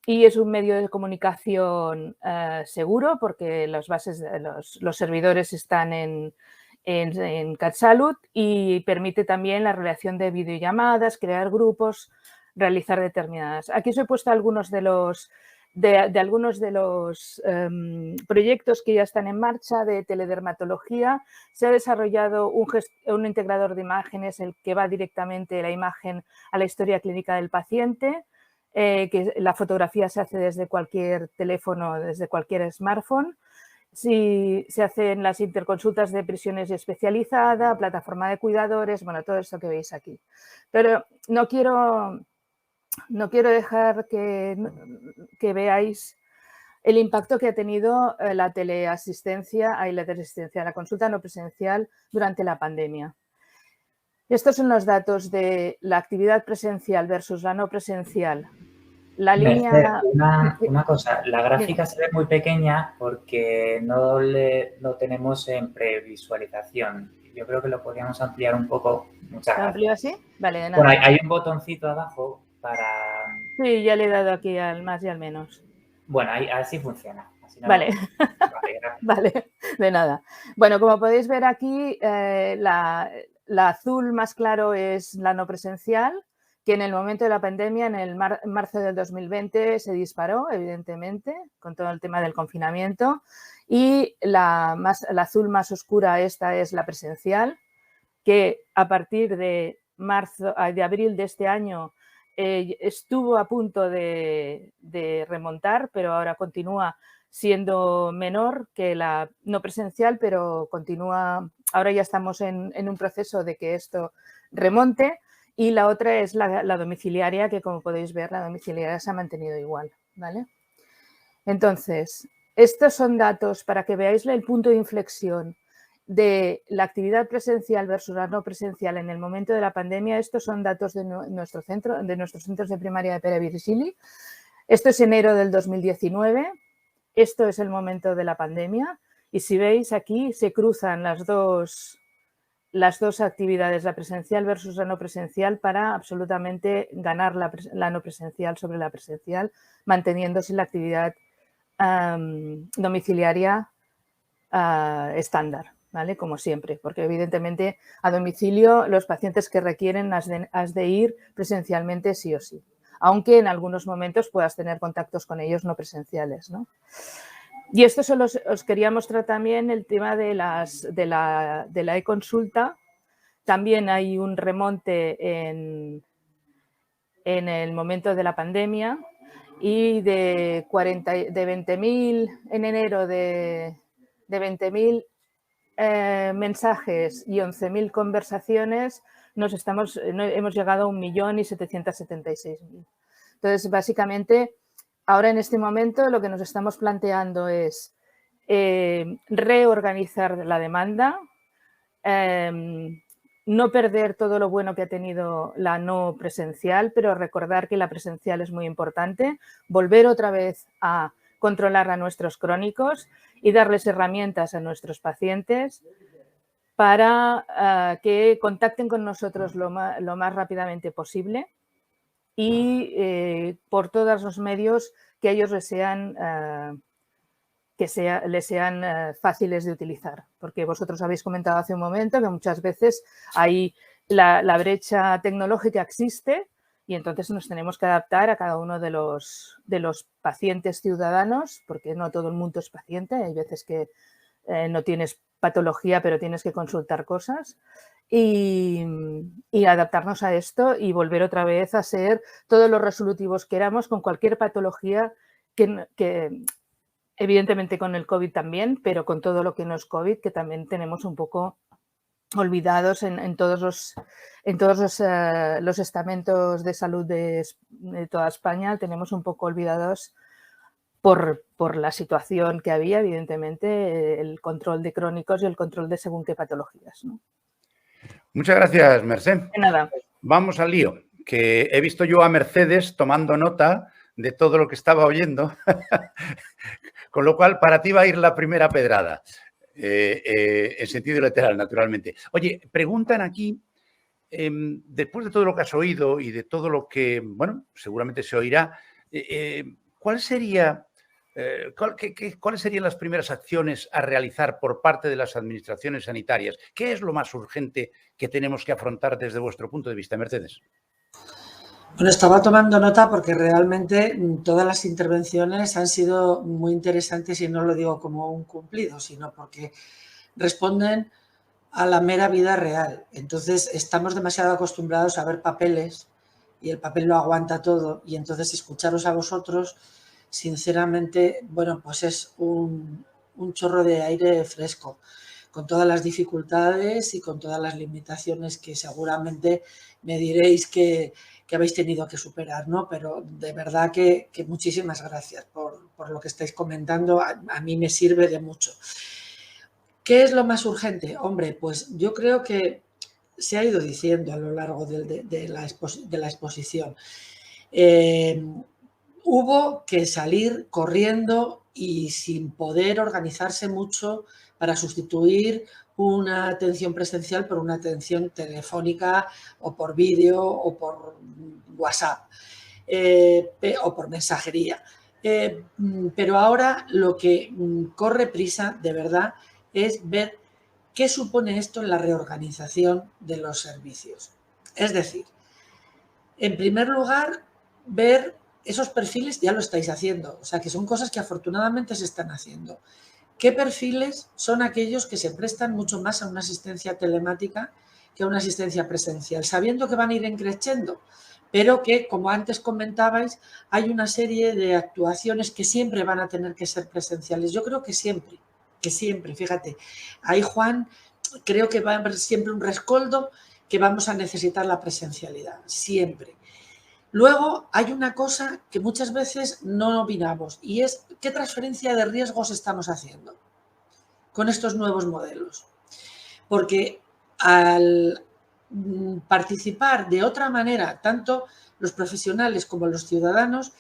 y es un medio de comunicación seguro porque los servidores están en Cat Salud y permite también la relación de videollamadas, crear grupos, realizar determinadas. Aquí os he puesto algunos de los proyectos que ya están en marcha de teledermatología. Se ha desarrollado un integrador de imágenes, el que va directamente la imagen a la historia clínica del paciente, que la fotografía se hace desde cualquier teléfono, desde cualquier smartphone. Si se hacen las interconsultas de prisiones especializada, plataforma de cuidadores, bueno, todo esto que veis aquí. Pero no quiero dejar que veáis el impacto que ha tenido la teleasistencia, la consulta no presencial durante la pandemia. Estos son los datos de la actividad presencial versus la no presencial. La línea...
Una cosa, la gráfica se ve muy pequeña porque no tenemos en previsualización. Yo creo que lo podríamos ampliar un poco. Muchas gracias.
¿Lo amplío así? Vale, de nada.
Bueno, hay un botoncito abajo para...
Sí, ya le he dado aquí al más y al menos.
Bueno, así funciona. Así no...
Vale.
Vale, gracias.
Vale, de nada. Bueno, como podéis ver aquí, la azul más claro es la no presencial, que en el momento de la pandemia, en marzo del 2020, se disparó, evidentemente, con todo el tema del confinamiento. Y la azul más oscura, esta es la presencial, que a partir de abril de este año estuvo a punto de remontar, pero ahora continúa siendo menor que la no presencial, pero continúa, ahora ya estamos en un proceso de que esto remonte. Y la otra es la domiciliaria, que como podéis ver, la domiciliaria se ha mantenido igual, ¿vale? Entonces, estos son datos para que veáis el punto de inflexión de la actividad presencial versus la no presencial en el momento de la pandemia. Estos son datos de nuestros centros de primaria de Pere Virgili. Esto es enero del 2019. Esto es el momento de la pandemia. Y si veis aquí se cruzan las dos actividades, la presencial versus la no presencial, para absolutamente ganar la no presencial sobre la presencial, manteniéndose la actividad domiciliaria estándar, ¿vale? Como siempre, porque evidentemente a domicilio los pacientes que requieren has de ir presencialmente sí o sí, aunque en algunos momentos puedas tener contactos con ellos no presenciales, ¿no? Y esto solo os quería mostrar también el tema de la e-consulta. También hay un remonte en el momento de la pandemia y de 20.000 en enero de 20.000 mensajes y 11.000 conversaciones, hemos llegado a 1.776.000. Entonces, básicamente, ahora en este momento lo que nos estamos planteando es reorganizar la demanda, no perder todo lo bueno que ha tenido la no presencial, pero recordar que la presencial es muy importante, volver otra vez a controlar a nuestros crónicos y darles herramientas a nuestros pacientes para que contacten con nosotros lo más rápidamente posible y por todos los medios que a ellos les sean fáciles de utilizar, porque vosotros habéis comentado hace un momento que muchas veces hay la brecha tecnológica existe y entonces nos tenemos que adaptar a cada uno de los pacientes ciudadanos, porque no todo el mundo es paciente, hay veces que no tienes patología pero tienes que consultar cosas y adaptarnos a esto y volver otra vez a ser todos los resolutivos que éramos con cualquier patología que evidentemente con el COVID también, pero con todo lo que no es COVID, que también tenemos un poco olvidados en todos los estamentos de salud de toda España, tenemos un poco olvidados por la situación que había, evidentemente, el control de crónicos y el control de según qué patologías, ¿no?
Muchas gracias, Mercé.
De nada.
Vamos al lío, que he visto yo a Mercedes tomando nota de todo lo que estaba oyendo, con lo cual para ti va a ir la primera pedrada, en sentido literal, naturalmente. Oye, preguntan aquí, después de todo lo que has oído y de todo lo que, bueno, seguramente se oirá, ¿cuáles serían las primeras acciones a realizar por parte de las administraciones sanitarias? ¿Qué es lo más urgente que tenemos que afrontar desde vuestro punto de vista, Mercedes?
Bueno, estaba tomando nota porque realmente todas las intervenciones han sido muy interesantes y no lo digo como un cumplido, sino porque responden a la mera vida real. Entonces, estamos demasiado acostumbrados a ver papeles y el papel lo aguanta todo y entonces escucharos a vosotros, sinceramente, bueno, pues es un chorro de aire fresco, con todas las dificultades y con todas las limitaciones que seguramente me diréis que habéis tenido que superar, ¿no? Pero de verdad que muchísimas gracias por lo que estáis comentando, a mí me sirve de mucho. ¿Qué es lo más urgente? Hombre, pues yo creo que se ha ido diciendo a lo largo de la exposición. Hubo que salir corriendo y sin poder organizarse mucho para sustituir una atención presencial por una atención telefónica o por vídeo o por WhatsApp o por mensajería. Pero ahora lo que corre prisa, de verdad, es ver qué supone esto en la reorganización de los servicios. Es decir, en primer lugar, ver esos perfiles, ya lo estáis haciendo, o sea, que son cosas que afortunadamente se están haciendo. ¿Qué perfiles son aquellos que se prestan mucho más a una asistencia telemática que a una asistencia presencial? Sabiendo que van a ir creciendo, pero que, como antes comentabais, hay una serie de actuaciones que siempre van a tener que ser presenciales. Yo creo que siempre, fíjate. Ahí, Juan, creo que va a haber siempre un rescoldo que vamos a necesitar la presencialidad, siempre. Luego hay una cosa que muchas veces no opinamos y es qué transferencia de riesgos estamos haciendo con estos nuevos modelos. Porque al participar de otra manera, tanto los profesionales como los ciudadanos,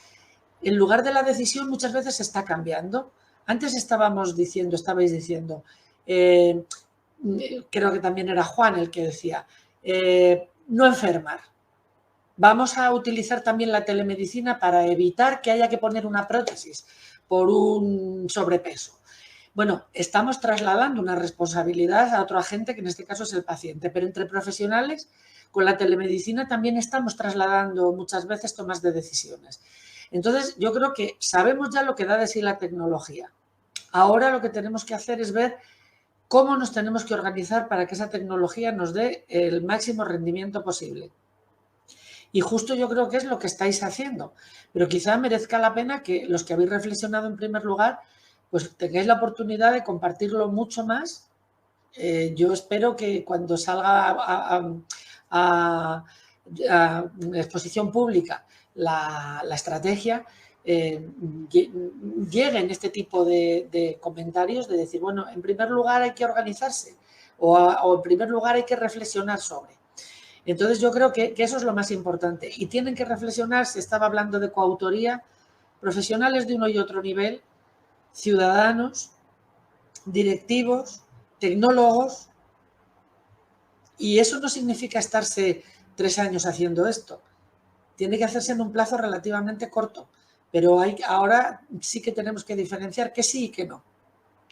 en lugar de la decisión muchas veces se está cambiando. Antes estabais diciendo, creo que también era Juan el que decía, no enfermar. Vamos a utilizar también la telemedicina para evitar que haya que poner una prótesis por un sobrepeso. Bueno, estamos trasladando una responsabilidad a otro agente, que en este caso es el paciente, pero entre profesionales, con la telemedicina también estamos trasladando muchas veces tomas de decisiones. Entonces, yo creo que sabemos ya lo que da de sí la tecnología. Ahora lo que tenemos que hacer es ver cómo nos tenemos que organizar para que esa tecnología nos dé el máximo rendimiento posible. Y justo yo creo que es lo que estáis haciendo, pero quizá merezca la pena que los que habéis reflexionado en primer lugar, pues tengáis la oportunidad de compartirlo mucho más. Yo espero que cuando salga a exposición pública la estrategia, lleguen este tipo de comentarios de decir, bueno, en primer lugar hay que organizarse o en primer lugar hay que reflexionar sobre. Entonces yo creo que eso es lo más importante y tienen que reflexionar, se estaba hablando de coautoría, profesionales de uno y otro nivel, ciudadanos, directivos, tecnólogos, y eso no significa estarse 3 años haciendo esto. Tiene que hacerse en un plazo relativamente corto, pero ahora sí que tenemos que diferenciar que sí y que no.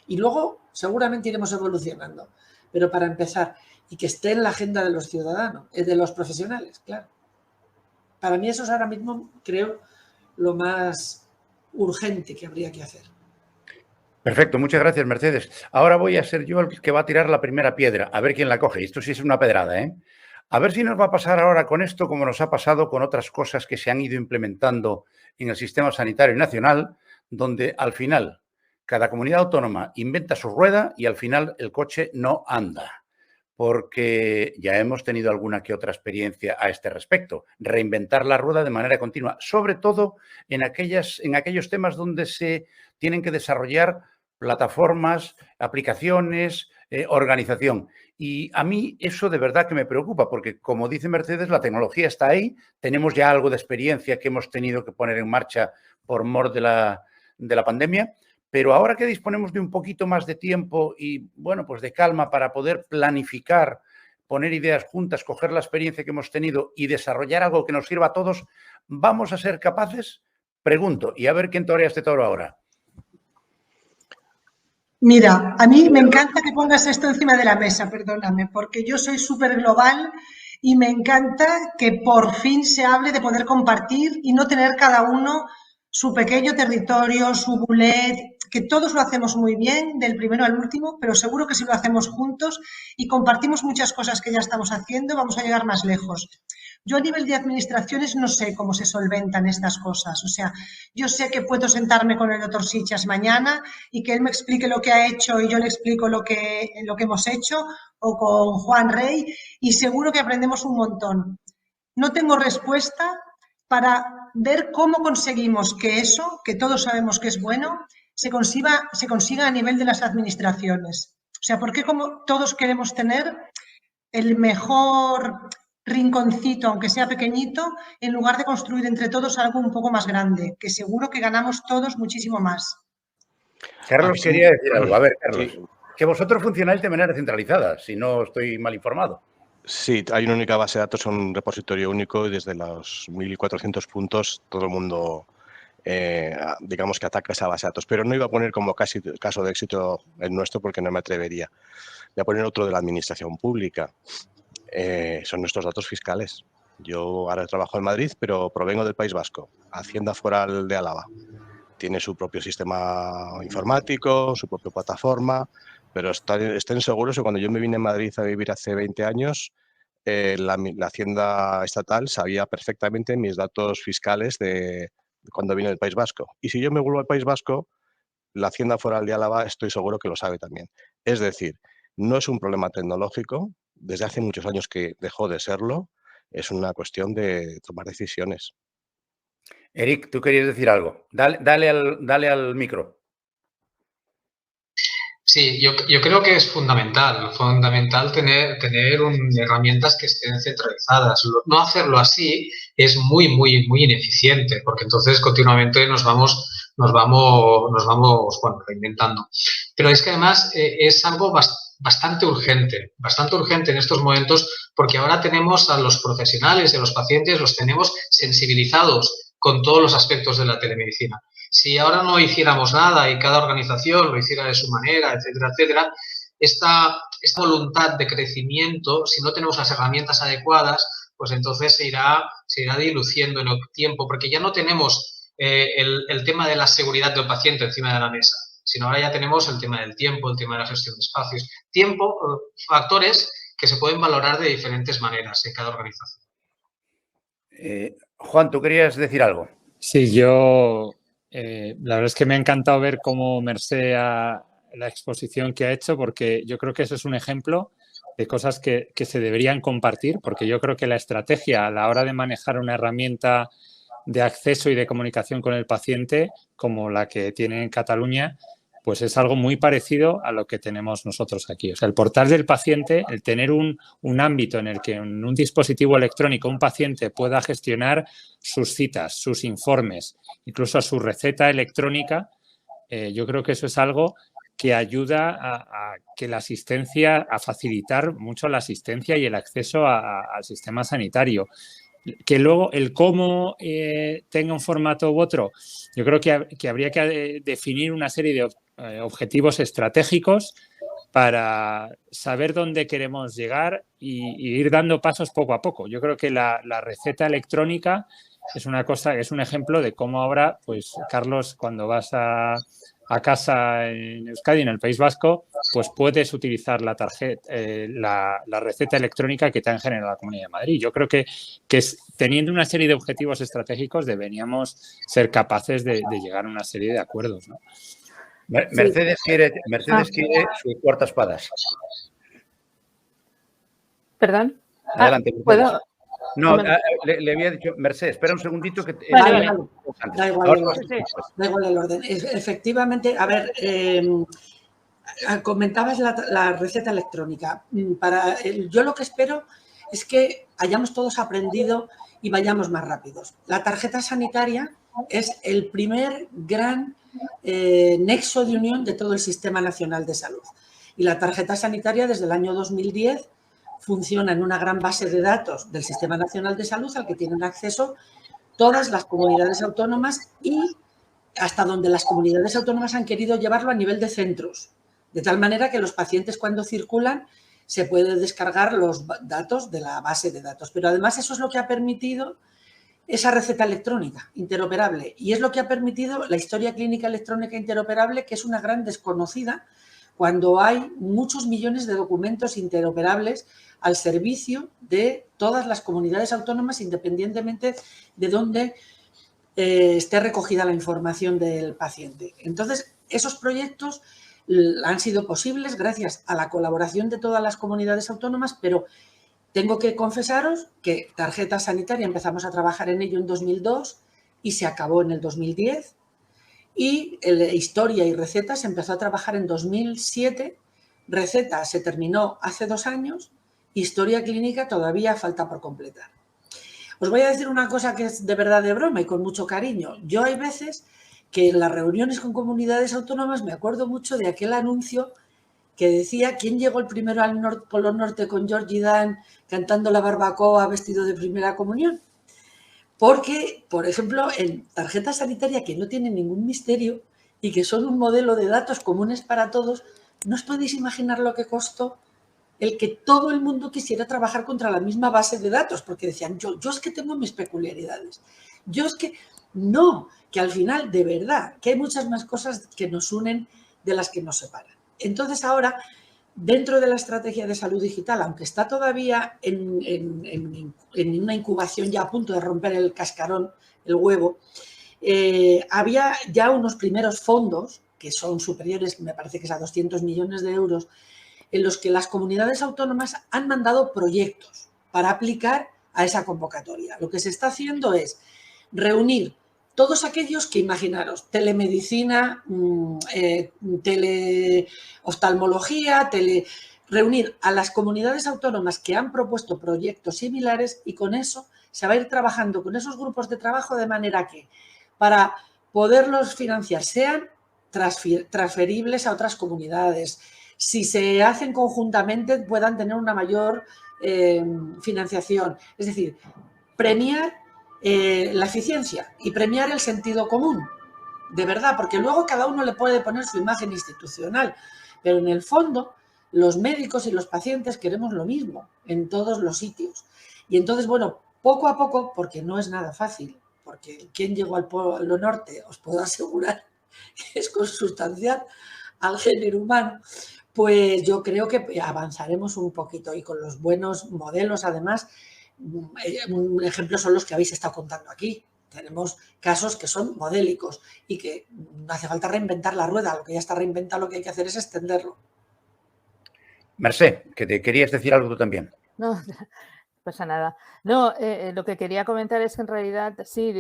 Y luego seguramente iremos evolucionando, pero para empezar, y que esté en la agenda de los ciudadanos, de los profesionales, claro. Para mí eso es ahora mismo, creo, lo más urgente que habría que hacer.
Perfecto, muchas gracias, Mercedes. Ahora voy a ser yo el que va a tirar la primera piedra, a ver quién la coge. Esto sí es una pedrada, ¿eh? A ver si nos va a pasar ahora con esto como nos ha pasado con otras cosas que se han ido implementando en el sistema sanitario nacional, donde al final cada comunidad autónoma inventa su rueda y al final el coche no anda, porque ya hemos tenido alguna que otra experiencia a este respecto. Reinventar la rueda de manera continua, sobre todo en aquellos temas donde se tienen que desarrollar plataformas, aplicaciones, organización. Y a mí eso de verdad que me preocupa, porque como dice Mercedes, la tecnología está ahí, tenemos ya algo de experiencia que hemos tenido que poner en marcha por mor de la pandemia, pero ahora que disponemos de un poquito más de tiempo y, bueno, pues de calma para poder planificar, poner ideas juntas, coger la experiencia que hemos tenido y desarrollar algo que nos sirva a todos, ¿vamos a ser capaces? Pregunto, y a ver quién torea este toro ahora.
Mira, a mí me encanta que pongas esto encima de la mesa, perdóname, porque yo soy súper global y me encanta que por fin se hable de poder compartir y no tener cada uno su pequeño territorio, su bullet, que todos lo hacemos muy bien, del primero al último, pero seguro que si lo hacemos juntos y compartimos muchas cosas que ya estamos haciendo, vamos a llegar más lejos. Yo a nivel de administraciones no sé cómo se solventan estas cosas. O sea, yo sé que puedo sentarme con el doctor Sitchas mañana y que él me explique lo que ha hecho y yo le explico lo que hemos hecho, o con Juan Rey, y seguro que aprendemos un montón. No tengo respuesta para ver cómo conseguimos que eso, que todos sabemos que es bueno, se consiga a nivel de las administraciones. O sea, ¿por qué como todos queremos tener el mejor rinconcito, aunque sea pequeñito, en lugar de construir entre todos algo un poco más grande, que seguro que ganamos todos muchísimo más?
Carlos quería decir algo. A ver, Carlos, sí. Que vosotros funcionáis de manera centralizada, si no estoy mal informado.
Sí, hay una única base de datos, un repositorio único y desde los 1.400 puntos todo el mundo, digamos que ataca esa base de datos. Pero no iba a poner como casi caso de éxito el nuestro porque no me atrevería. Voy a poner otro de la administración pública. Son nuestros datos fiscales. Yo ahora trabajo en Madrid, pero provengo del País Vasco. Hacienda Foral de Álava. Tiene su propio sistema informático, su propia plataforma, pero estén seguros que cuando yo me vine a Madrid a vivir hace 20 años, la Hacienda Estatal sabía perfectamente mis datos fiscales de cuando vine del País Vasco. Y si yo me vuelvo al País Vasco, la Hacienda Foral de Álava estoy seguro que lo sabe también. Es decir, no es un problema tecnológico, desde hace muchos años que dejó de serlo, es una cuestión de tomar decisiones.
Eric, tú querías decir algo. Dale al micro.
Sí, yo creo que es fundamental tener herramientas que estén centralizadas. No hacerlo así es muy, muy, muy ineficiente, porque entonces continuamente nos vamos reinventando. Pero es que además es algo bastante urgente en estos momentos, porque ahora tenemos a los profesionales y a los pacientes, los tenemos sensibilizados con todos los aspectos de la telemedicina. Si ahora no hiciéramos nada y cada organización lo hiciera de su manera, etcétera, etcétera, esta voluntad de crecimiento, si no tenemos las herramientas adecuadas, pues entonces se irá diluciendo en el tiempo, porque ya no tenemos el tema de la seguridad del paciente encima de la mesa, sino ahora ya tenemos el tema del tiempo, el tema de la gestión de espacios. Factores que se pueden valorar de diferentes maneras en cada organización.
Juan, ¿tú querías decir algo?
Sí, yo... la verdad es que me ha encantado ver cómo Mercé la exposición que ha hecho, porque yo creo que eso es un ejemplo de cosas que se deberían compartir, porque yo creo que la estrategia a la hora de manejar una herramienta de acceso y de comunicación con el paciente, como la que tiene en Cataluña, pues es algo muy parecido a lo que tenemos nosotros aquí. O sea, el portal del paciente, el tener un ámbito en el que en un dispositivo electrónico un paciente pueda gestionar sus citas, sus informes, incluso su receta electrónica, yo creo que eso es algo que ayuda a que la asistencia, a facilitar mucho la asistencia y el acceso al sistema sanitario. Que luego el cómo tenga un formato u otro, yo creo que habría que definir una serie de objetivos estratégicos para saber dónde queremos llegar y ir dando pasos poco a poco. Yo creo que la receta electrónica es una cosa, es un ejemplo de cómo ahora, pues, Carlos, cuando vas a casa en Euskadi, en el País Vasco, pues puedes utilizar la tarjeta, la receta electrónica que te han generado la Comunidad de Madrid. Yo creo que teniendo una serie de objetivos estratégicos deberíamos ser capaces de llegar a una serie de acuerdos, ¿no?
Mercedes quiere sus cuartaspadas.
¿Perdón?
Adelante.
¿Puedo?
No, le había dicho, Mercedes, espera un segundito. Que
Vale.
Da igual el orden. Efectivamente, a ver, comentabas la receta electrónica. Yo lo que espero es que hayamos todos aprendido y vayamos más rápidos. La tarjeta sanitaria es el primer gran nexo de unión de todo el Sistema Nacional de Salud. Y la tarjeta sanitaria desde el año 2010 funciona en una gran base de datos del Sistema Nacional de Salud al que tienen acceso todas las comunidades autónomas y hasta donde las comunidades autónomas han querido llevarlo a nivel de centros, de tal manera que los pacientes cuando circulan se pueden descargar los datos de la base de datos. Pero además eso es lo que ha permitido esa receta electrónica interoperable y es lo que ha permitido la historia clínica electrónica interoperable, que es una gran desconocida cuando hay muchos millones de documentos interoperables al servicio de todas las comunidades autónomas, independientemente de dónde esté recogida la información del paciente. Entonces, esos proyectos han sido posibles gracias a la colaboración de todas las comunidades autónomas, pero tengo que confesaros que tarjeta sanitaria empezamos a trabajar en ello en 2002 y se acabó en el 2010. Y historia y receta se empezó a trabajar en 2007, receta se terminó hace 2 años, historia clínica todavía falta por completar. Os voy a decir una cosa que es de verdad de broma y con mucho cariño. Yo hay veces que en las reuniones con comunidades autónomas me acuerdo mucho de aquel anuncio que decía quién llegó el primero al Polo Norte con Georgie Dan cantando la barbacoa vestido de primera comunión. Porque, por ejemplo, en tarjeta sanitaria que no tienen ningún misterio y que son un modelo de datos comunes para todos, no os podéis imaginar lo que costó el que todo el mundo quisiera trabajar contra la misma base de datos, porque decían, yo es que tengo mis peculiaridades, yo es que no, que al final, de verdad, que hay muchas más cosas que nos unen de las que nos separan. Entonces ahora, dentro de la estrategia de salud digital, aunque está todavía en una incubación ya a punto de romper el cascarón, el huevo, había ya unos primeros fondos, que son superiores, me parece que es a 200 millones de euros, en los que las comunidades autónomas han mandado proyectos para aplicar a esa convocatoria. Lo que se está haciendo es reunir todos aquellos que, imaginaros, telemedicina, teleoftalmología, reunir a las comunidades autónomas que han propuesto proyectos similares y con eso se va a ir trabajando con esos grupos de trabajo de manera que para poderlos financiar sean transferibles a otras comunidades. Si se hacen conjuntamente puedan tener una mayor financiación. Es decir, premiar la eficiencia y premiar el sentido común, de verdad, porque luego cada uno le puede poner su imagen institucional, pero en el fondo los médicos y los pacientes queremos lo mismo en todos los sitios. Y entonces, bueno, poco a poco, porque no es nada fácil, porque quien llegó al Polo Norte os puedo asegurar que es consustancial al género humano, pues yo creo que avanzaremos un poquito y con los buenos modelos, además, un ejemplo son los que habéis estado contando aquí. Tenemos casos que son modélicos y que no hace falta reinventar la rueda, lo que ya está reinventado, lo que hay que hacer es extenderlo.
Mercé, que te querías decir algo tú también.
No pasa nada. No, lo que quería comentar es que en realidad sí,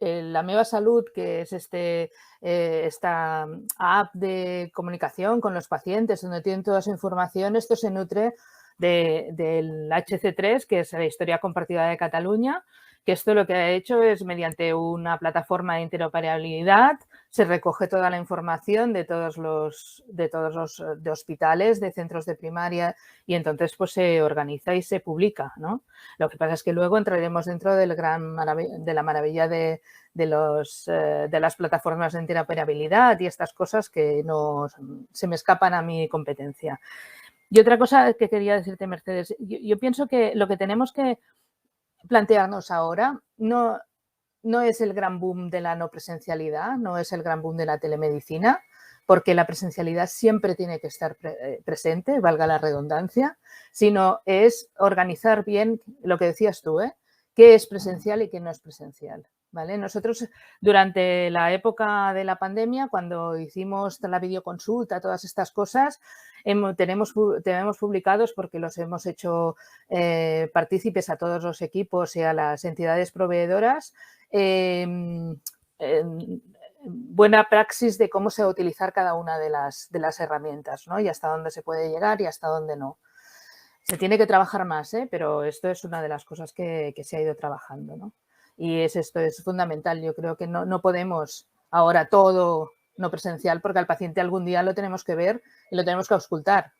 la Meva Salud, que es esta app de comunicación con los pacientes, donde tienen toda esa información, esto se nutre del HC3, que es la Historia Compartida de Cataluña, que esto lo que ha hecho es, mediante una plataforma de interoperabilidad, se recoge toda la información de todos los de hospitales, de centros de primaria, y entonces pues se organiza y se publica, ¿no? Lo que pasa es que luego entraremos dentro de la maravilla de las plataformas de interoperabilidad y estas cosas que no se me escapan a mi competencia. Y otra cosa que quería decirte, Mercedes, yo pienso que lo que tenemos que plantearnos ahora no es el gran boom de la no presencialidad, no es el gran boom de la telemedicina, porque la presencialidad siempre tiene que estar presente, valga la redundancia, sino es organizar bien lo que decías tú, qué es presencial y qué no es presencial. ¿Vale? Nosotros, durante la época de la pandemia, cuando hicimos la videoconsulta, todas estas cosas, tenemos publicados, porque los hemos hecho partícipes a todos los equipos y a las entidades proveedoras, buena praxis de cómo se va a utilizar cada una de las herramientas, ¿no? Y hasta dónde se puede llegar y hasta dónde no. Se tiene que trabajar más, pero esto es una de las cosas que se ha ido trabajando, ¿no? Y esto es fundamental. Yo creo que no podemos ahora todo no presencial, porque al paciente algún día lo tenemos que ver y lo tenemos que auscultar.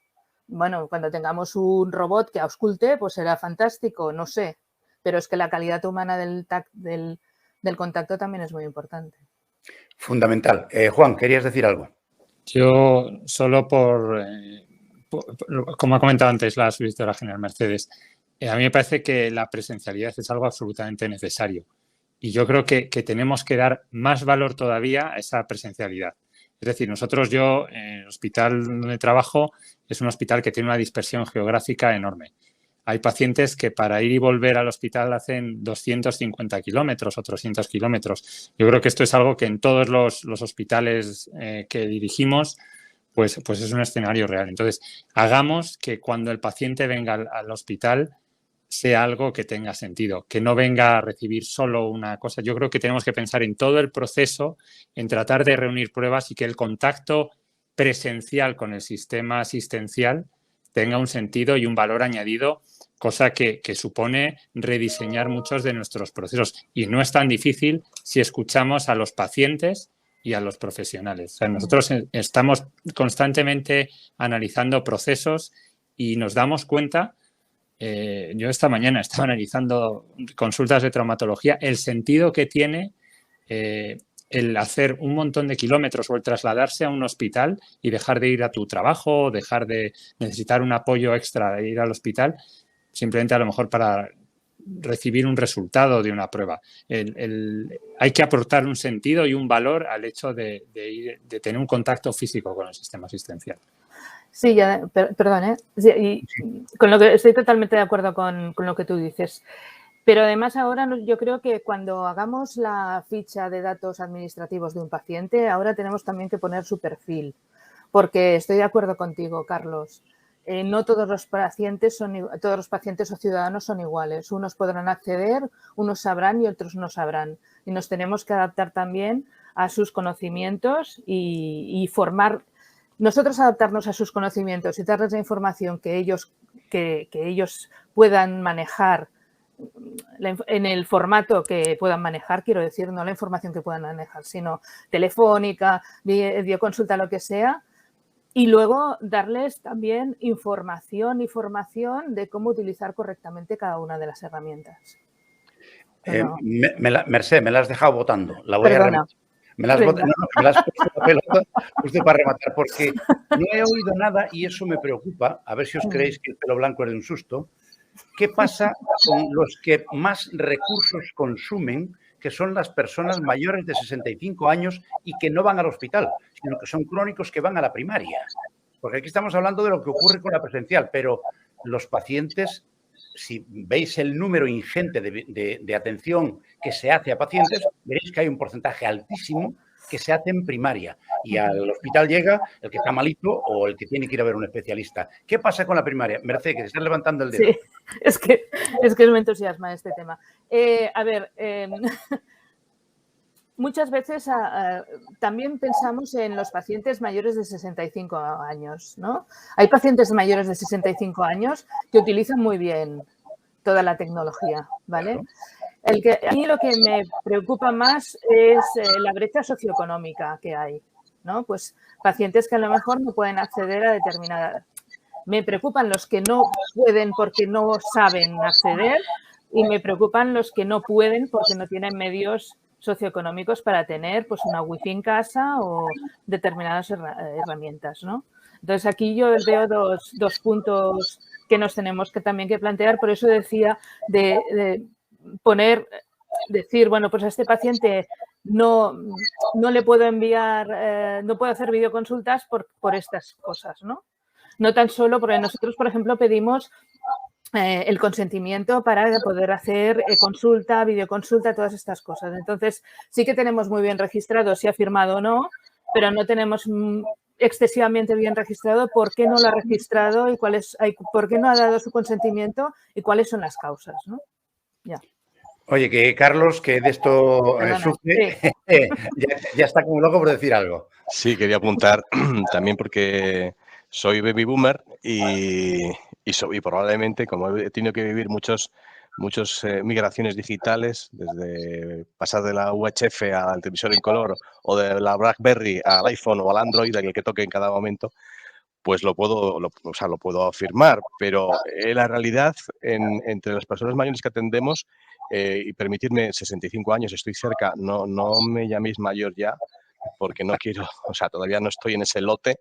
Bueno, cuando tengamos un robot que ausculte, pues será fantástico, no sé. Pero es que la calidad humana del contacto también es muy importante.
Fundamental. Juan, ¿querías decir algo?
Yo solo como ha comentado antes la subdirectora general Mercedes, a mí me parece que la presencialidad es algo absolutamente necesario y yo creo que tenemos que dar más valor todavía a esa presencialidad. Es decir, el hospital donde trabajo es un hospital que tiene una dispersión geográfica enorme. Hay pacientes que para ir y volver al hospital hacen 250 kilómetros o 300 kilómetros. Yo creo que esto es algo que en todos los hospitales que dirigimos pues es un escenario real. Entonces, hagamos que cuando el paciente venga al hospital sea algo que tenga sentido, que no venga a recibir solo una cosa. Yo creo que tenemos que pensar en todo el proceso, en tratar de reunir pruebas y que el contacto presencial con el sistema asistencial tenga un sentido y un valor añadido, cosa que supone rediseñar muchos de nuestros procesos. Y no es tan difícil si escuchamos a los pacientes y a los profesionales. O sea, nosotros estamos constantemente analizando procesos y nos damos cuenta. Yo esta mañana estaba analizando consultas de traumatología, el sentido que tiene el hacer un montón de kilómetros o el trasladarse a un hospital y dejar de ir a tu trabajo o dejar de necesitar un apoyo extra de ir al hospital, simplemente a lo mejor para recibir un resultado de una prueba. Hay que aportar un sentido y un valor al hecho de tener un contacto físico con el sistema asistencial.
Sí, perdón, sí, con lo que estoy totalmente de acuerdo con lo que tú dices. Pero además ahora yo creo que cuando hagamos la ficha de datos administrativos de un paciente, ahora tenemos también que poner su perfil. Porque estoy de acuerdo contigo, Carlos. No todos los pacientes o ciudadanos son iguales. Unos podrán acceder, unos sabrán y otros no sabrán. Y nos tenemos que adaptar también a sus conocimientos y formar. Nosotros adaptarnos a sus conocimientos y darles la información que ellos puedan manejar en el formato que puedan manejar, quiero decir, no la información que puedan manejar, sino telefónica, videoconsulta, lo que sea, y luego darles también información y formación de cómo utilizar correctamente cada una de las herramientas.
Merced, me la has dejado votando. La voy a rematar. Me la has puesto la pelota justo para rematar, porque no he oído nada y eso me preocupa. A ver si os creéis que el pelo blanco es de un susto. ¿Qué pasa con los que más recursos consumen, que son las personas mayores de 65 años y que no van al hospital, sino que son crónicos que van a la primaria? Porque aquí estamos hablando de lo que ocurre con la presencial, pero los pacientes, si veis el número ingente de atención que se hace a pacientes, veréis que hay un porcentaje altísimo que se hace en primaria y al hospital llega el que está malito o el que tiene que ir a ver un especialista. ¿Qué pasa con la primaria? Merced, que te estás levantando el dedo.
Sí, es que me entusiasma este tema. A ver, muchas veces también pensamos en los pacientes mayores de 65 años, ¿no? Hay pacientes mayores de 65 años que utilizan muy bien toda la tecnología, ¿vale? A mí lo que me preocupa más es la brecha socioeconómica que hay, ¿no? Pues pacientes que a lo mejor no pueden acceder a determinadas. Me preocupan los que no pueden porque no saben acceder y me preocupan los que no pueden porque no tienen medios socioeconómicos para tener pues una wifi en casa o determinadas herramientas, ¿no? Entonces aquí yo veo dos puntos que nos tenemos que también que plantear, por eso decía de decir, bueno, pues a este paciente no le puedo enviar, no puedo hacer videoconsultas por estas cosas, ¿no? No tan solo porque nosotros, por ejemplo, pedimos el consentimiento para poder hacer consulta, videoconsulta, todas estas cosas. Entonces, sí que tenemos muy bien registrado si ha firmado o no, pero no tenemos excesivamente bien registrado por qué no lo ha registrado y por qué no ha dado su consentimiento y cuáles son las causas, ¿no? Ya.
Oye, que Carlos, que de esto sufre, sí. ya está como loco por decir algo.
Sí, quería apuntar también porque soy baby boomer y probablemente, como he tenido que vivir muchas migraciones digitales, desde pasar de la UHF al televisor en color o de la BlackBerry al iPhone o al Android, el que toque en cada momento, pues lo puedo afirmar. Pero la realidad entre las personas mayores que atendemos, y permitirme 65 años, estoy cerca, no me llaméis mayor ya, porque no quiero, todavía no estoy en ese lote.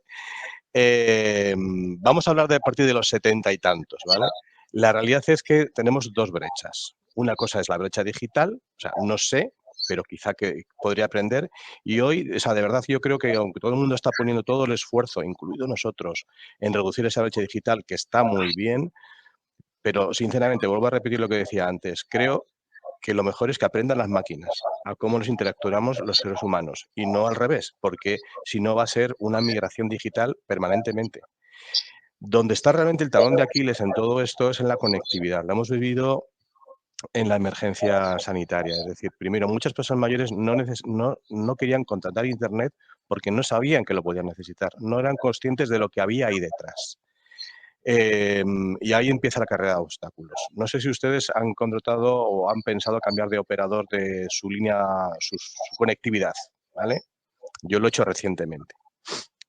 Vamos a hablar de a partir de los 70 y tantos, ¿vale? La realidad es que tenemos dos brechas. Una cosa es la brecha digital, no sé, pero quizá que podría aprender. Y hoy, de verdad, yo creo que aunque todo el mundo está poniendo todo el esfuerzo, incluido nosotros, en reducir esa brecha digital, que está muy bien, pero sinceramente, vuelvo a repetir lo que decía antes, creo que lo mejor es que aprendan las máquinas a cómo nos interactuamos los seres humanos y no al revés, porque si no va a ser una migración digital permanentemente. Donde está realmente el talón de Aquiles en todo esto es en la conectividad. Lo hemos vivido en la emergencia sanitaria. Es decir, primero, muchas personas mayores no querían contratar Internet porque no sabían que lo podían necesitar, no eran conscientes de lo que había ahí detrás. Y ahí empieza la carrera de obstáculos. No sé si ustedes han contratado o han pensado cambiar de operador de su línea, su conectividad, ¿vale? Yo lo he hecho recientemente.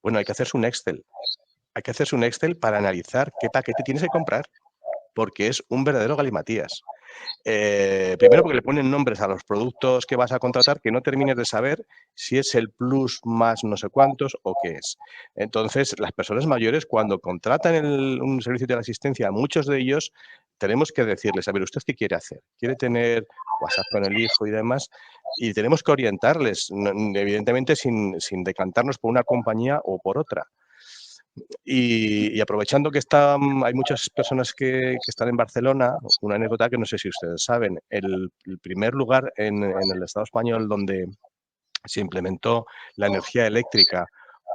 Bueno, hay que hacerse un Excel. Hay que hacerse un Excel para analizar qué paquete tienes que comprar, porque es un verdadero galimatías. Primero porque le ponen nombres a los productos que vas a contratar que no termines de saber si es el plus más no sé cuántos o qué es. Entonces, las personas mayores cuando contratan un servicio de asistencia, a muchos de ellos tenemos que decirles, a ver, ¿usted qué quiere hacer? ¿Quiere tener WhatsApp con el hijo y demás? Y tenemos que orientarles, evidentemente sin decantarnos por una compañía o por otra. Y aprovechando que hay muchas personas que están en Barcelona, una anécdota que no sé si ustedes saben, el primer lugar en el Estado español donde se implementó la energía eléctrica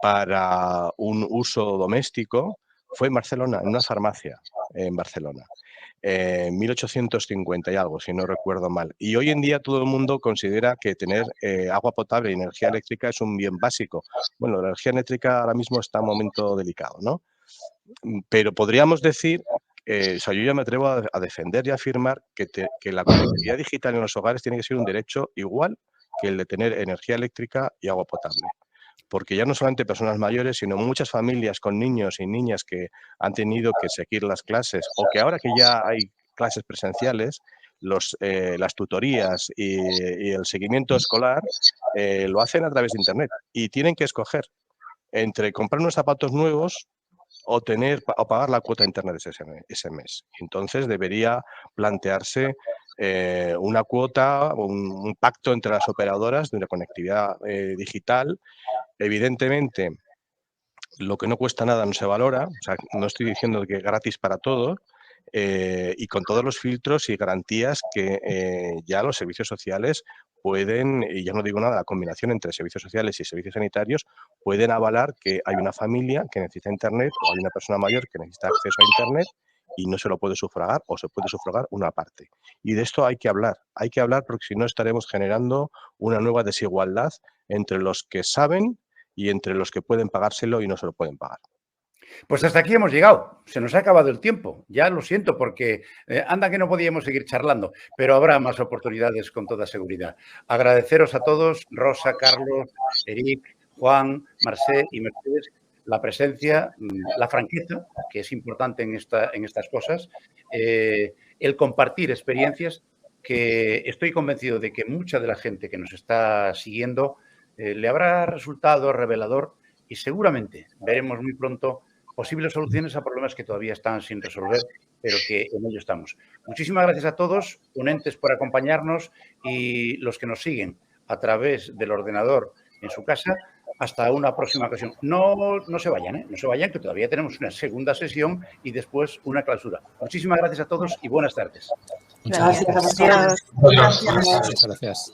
para un uso doméstico fue en Barcelona, en una farmacia en Barcelona. 1850 y algo, si no recuerdo mal. Y hoy en día todo el mundo considera que tener agua potable y energía eléctrica es un bien básico. Bueno, la energía eléctrica ahora mismo está en un momento delicado, ¿no? Pero podríamos decir, yo ya me atrevo a defender y a afirmar que la conectividad digital en los hogares tiene que ser un derecho igual que el de tener energía eléctrica y agua potable. Porque ya no solamente personas mayores, sino muchas familias con niños y niñas que han tenido que seguir las clases o que ahora que ya hay clases presenciales, las tutorías y el seguimiento escolar lo hacen a través de Internet y tienen que escoger entre comprar unos zapatos nuevos o pagar la cuota de Internet ese mes. Entonces debería plantearse una cuota, un pacto entre las operadoras de una conectividad digital. Evidentemente, lo que no cuesta nada no se valora, no estoy diciendo que es gratis para todo, y con todos los filtros y garantías que ya los servicios sociales pueden, y ya no digo nada, la combinación entre servicios sociales y servicios sanitarios, pueden avalar que hay una familia que necesita Internet o hay una persona mayor que necesita acceso a Internet y no se lo puede sufragar o se puede sufragar una parte. Y de esto hay que hablar porque si no estaremos generando una nueva desigualdad entre los que saben y entre los que pueden pagárselo y no se lo pueden pagar.
Pues hasta aquí hemos llegado. Se nos ha acabado el tiempo. Ya lo siento porque anda que no podíamos seguir charlando, pero habrá más oportunidades con toda seguridad. Agradeceros a todos, Rosa, Carlos, Eric, Juan, Marcé y Mercedes, la presencia, la franqueza, que es importante en estas cosas, el compartir experiencias que estoy convencido de que mucha de la gente que nos está siguiendo le habrá resultado revelador y seguramente veremos muy pronto posibles soluciones a problemas que todavía están sin resolver, pero que en ello estamos. Muchísimas gracias a todos, ponentes, por acompañarnos y los que nos siguen a través del ordenador en su casa. Hasta una próxima ocasión. No se vayan, no se vayan, que todavía tenemos una segunda sesión y después una clausura. Muchísimas gracias a todos y buenas tardes.
Muchas
Gracias.
Muchas gracias.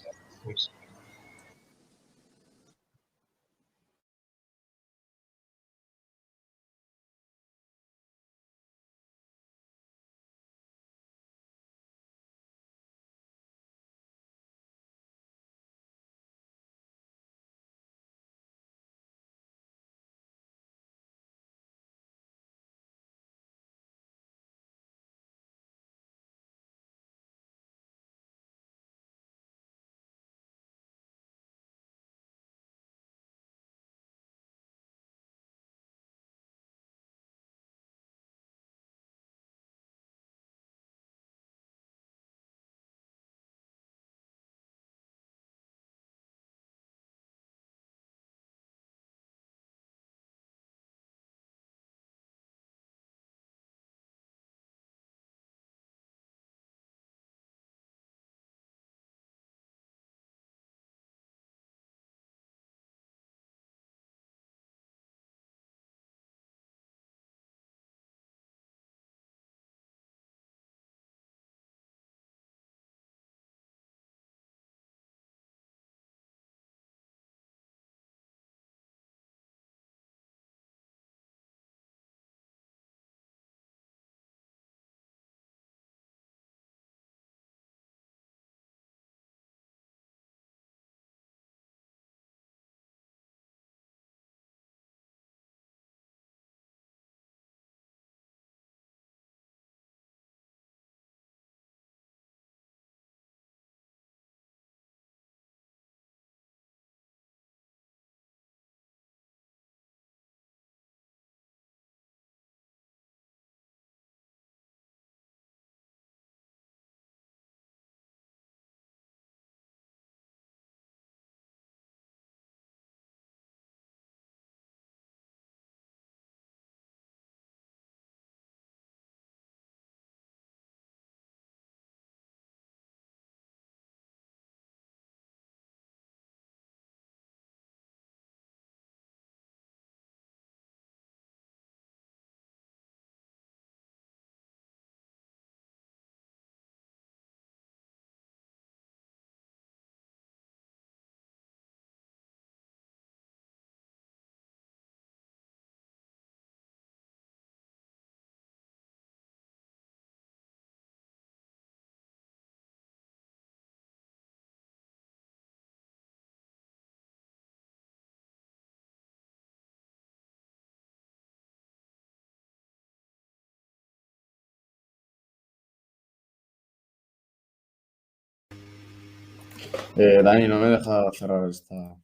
Dani, no me deja cerrar esta.